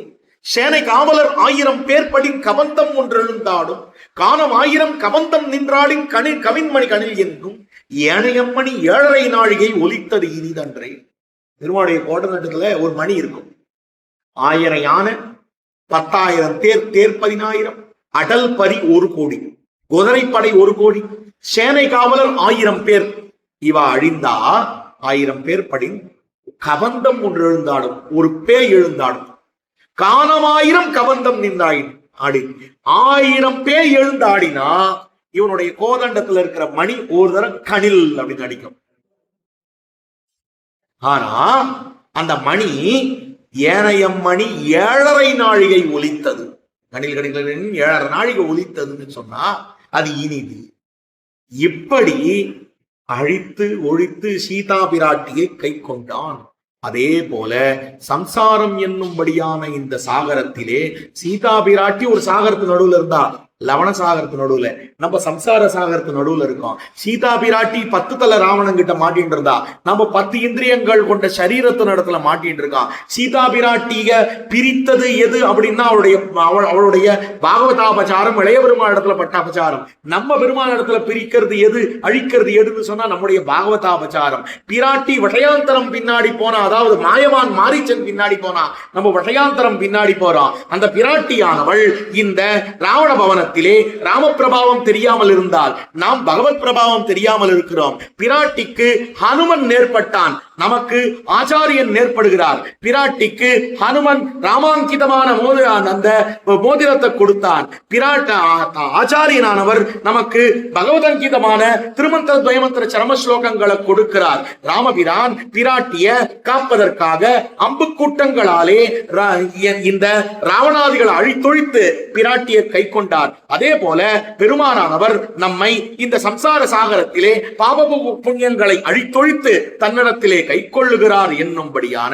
சேனை காவலர் 1000 பேர்படின் கபந்தம் ஒன்று எழுந்தாடும், காணம் 1000 கபந்தம் நின்றாடின் கவின்மணி கணில் என்றும் ஏனையம்மணி 7.5 நாழிகை ஒலித்தது இனிதன்றே. பெருமாளுடைய கோட்டத்துல ஒரு மணி இருக்கும். 1000 யானை, 10,000 தேர், தேர் 10,000, அடல் பரி 1 கோடி, குதிரைப்படை 1 கோடி, சேனை காவலர் 1000 பேர். இவா அழிந்தா 1000 பேர் படின் கபந்தம் ஒன்று எழுந்தாடும், ஒரு பேய் எழுந்தாடும். காணம் 1000 கபந்தம் நின்றாயின் ஆடி, 1000 பேய் எழுந்தாடினா இவனுடைய கோதண்டத்துல இருக்கிற மணி ஒரு தரம் கணில் அப்படின்னு அடிக்கும். ஆனா அந்த மணி ஏனையம் மணி 7.5 நாழிகை ஒலித்தது. கணில் கணில் 7.5 நாழிகை ஒலித்ததுன்னு சொன்னா அது இனிது. இப்படி அழித்து ஒழித்து சீதா பிராட்டியை கை கொண்டான். அதே போல சம்சாரம் என்னும்படியான இந்த சாகரத்திலே சீதா பிராட்டி ஒரு சாகரத்து நடுவுல இருந்தா, லவண சாகரத்து நடுவுல, நம்ம சம்சார சாகரத்து நடுவுல இருக்கோம். சீதா பிராட்டி 10 தலை ராவணன் கிட்ட மாட்டின்னு இருந்தா, நம்ம 10 இந்திரியங்கள் கொண்ட சரீரத்து நடத்துல மாட்டின்னு இருக்கான். சீதா பிராட்டிய பிரித்தது எது அப்படின்னா அவளுடைய பாகவதாபச்சாரம், இளைய பெருமாள் இடத்துல பட்டாபச்சாரம். நம்ம பெருமாள் இடத்துல பிரிக்கிறது எது, அழிக்கிறது எதுன்னு சொன்னா நம்முடைய பாகவதாபச்சாரம். பிராட்டி விஷயாந்தரம் பின்னாடி போனா, அதாவது மாயவான் மாரீச்சன் பின்னாடி போனா, நம்ம விஷயாந்தரம் பின்னாடி போறோம். அந்த பிராட்டியானவள் இந்த ராவண பவனத்தில் ராம பிரபாவம் தெரியாமல் இருந்தால், நாம் பகவத் பிரபாவம் தெரியாமல் இருக்கிறோம். பிராட்டிக்கு ஹனுமன் நேர்பட்டான், நமக்கு ஆச்சாரியன் நேர்படுகிறார். பிராட்டிக்கு ஹனுமன் ராமாங்கிதமான அந்த மோதிரத்தை கொடுத்தான். ஆச்சாரியனானவர் நமக்கு பகவதங்கிதமான திருமந்திர துவயமந்திர சரம ஸ்லோகங்களை கொடுக்கிறார். ராமபிரான் பிராட்டிய காப்பதற்காக அம்பு கூட்டங்களாலே இந்த ராவணாதிகளை அழித்தொழித்து பிராட்டியை கை கொண்டார். அதே போல பெருமானானவர் நம்மை இந்த சம்சார சாகரத்திலே பாப புண்ணியங்களை அழித்தொழித்து தன்னிடத்திலே கை கொள்ளுகிறார் என்னும்படியான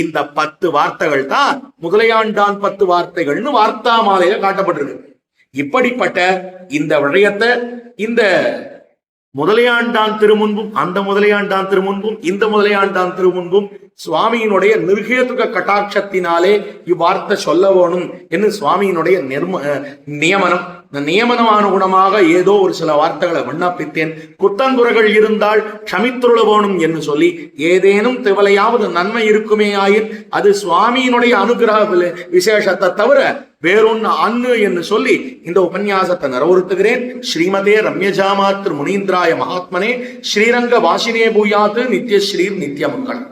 இந்த 10 வார்த்தைகள் தான் முதலையாண்டான் 10 வார்த்தைகள்னு வார்த்தா மாலையில காட்டப்பட்டிருக்கு. இப்படிப்பட்ட இந்த விடயத்தை இந்த முதலையாண்டான் திருமுன்பும், அந்த முதலையாண்டான் திருமுன்பும், இந்த முதலையாண்டான் திருமுன்பும் சுவாமியினுடைய நிர்ஹேதுக கட்டாட்சத்தினாலே இவ்வார்த்தை சொல்ல வேணும் என்று சுவாமியினுடைய நியமனம். நியமனமான குணமாக ஏதோ ஒரு சில வார்த்தைகளை விண்ணப்பித்தேன். குத்தங்குறைகள் இருந்தால் க்ஷமித்துள்ள வேணும் என்று சொல்லி, ஏதேனும் திவலையாவது நன்மை இருக்குமே ஆயின் அது சுவாமியினுடைய அனுகிரக விசேஷத்தை தவிர வேறொன்னு அன்னு என்று சொல்லி இந்த உபன்யாசத்தை நிறைவுறுத்துகிறேன். ஸ்ரீமதே ரம்யஜாமாத்ரு முனீந்திராய மகாத்மனே ஸ்ரீரங்க வாசினே பூயாத்து நித்யஸ்ரீர் நித்யமங்கலம்.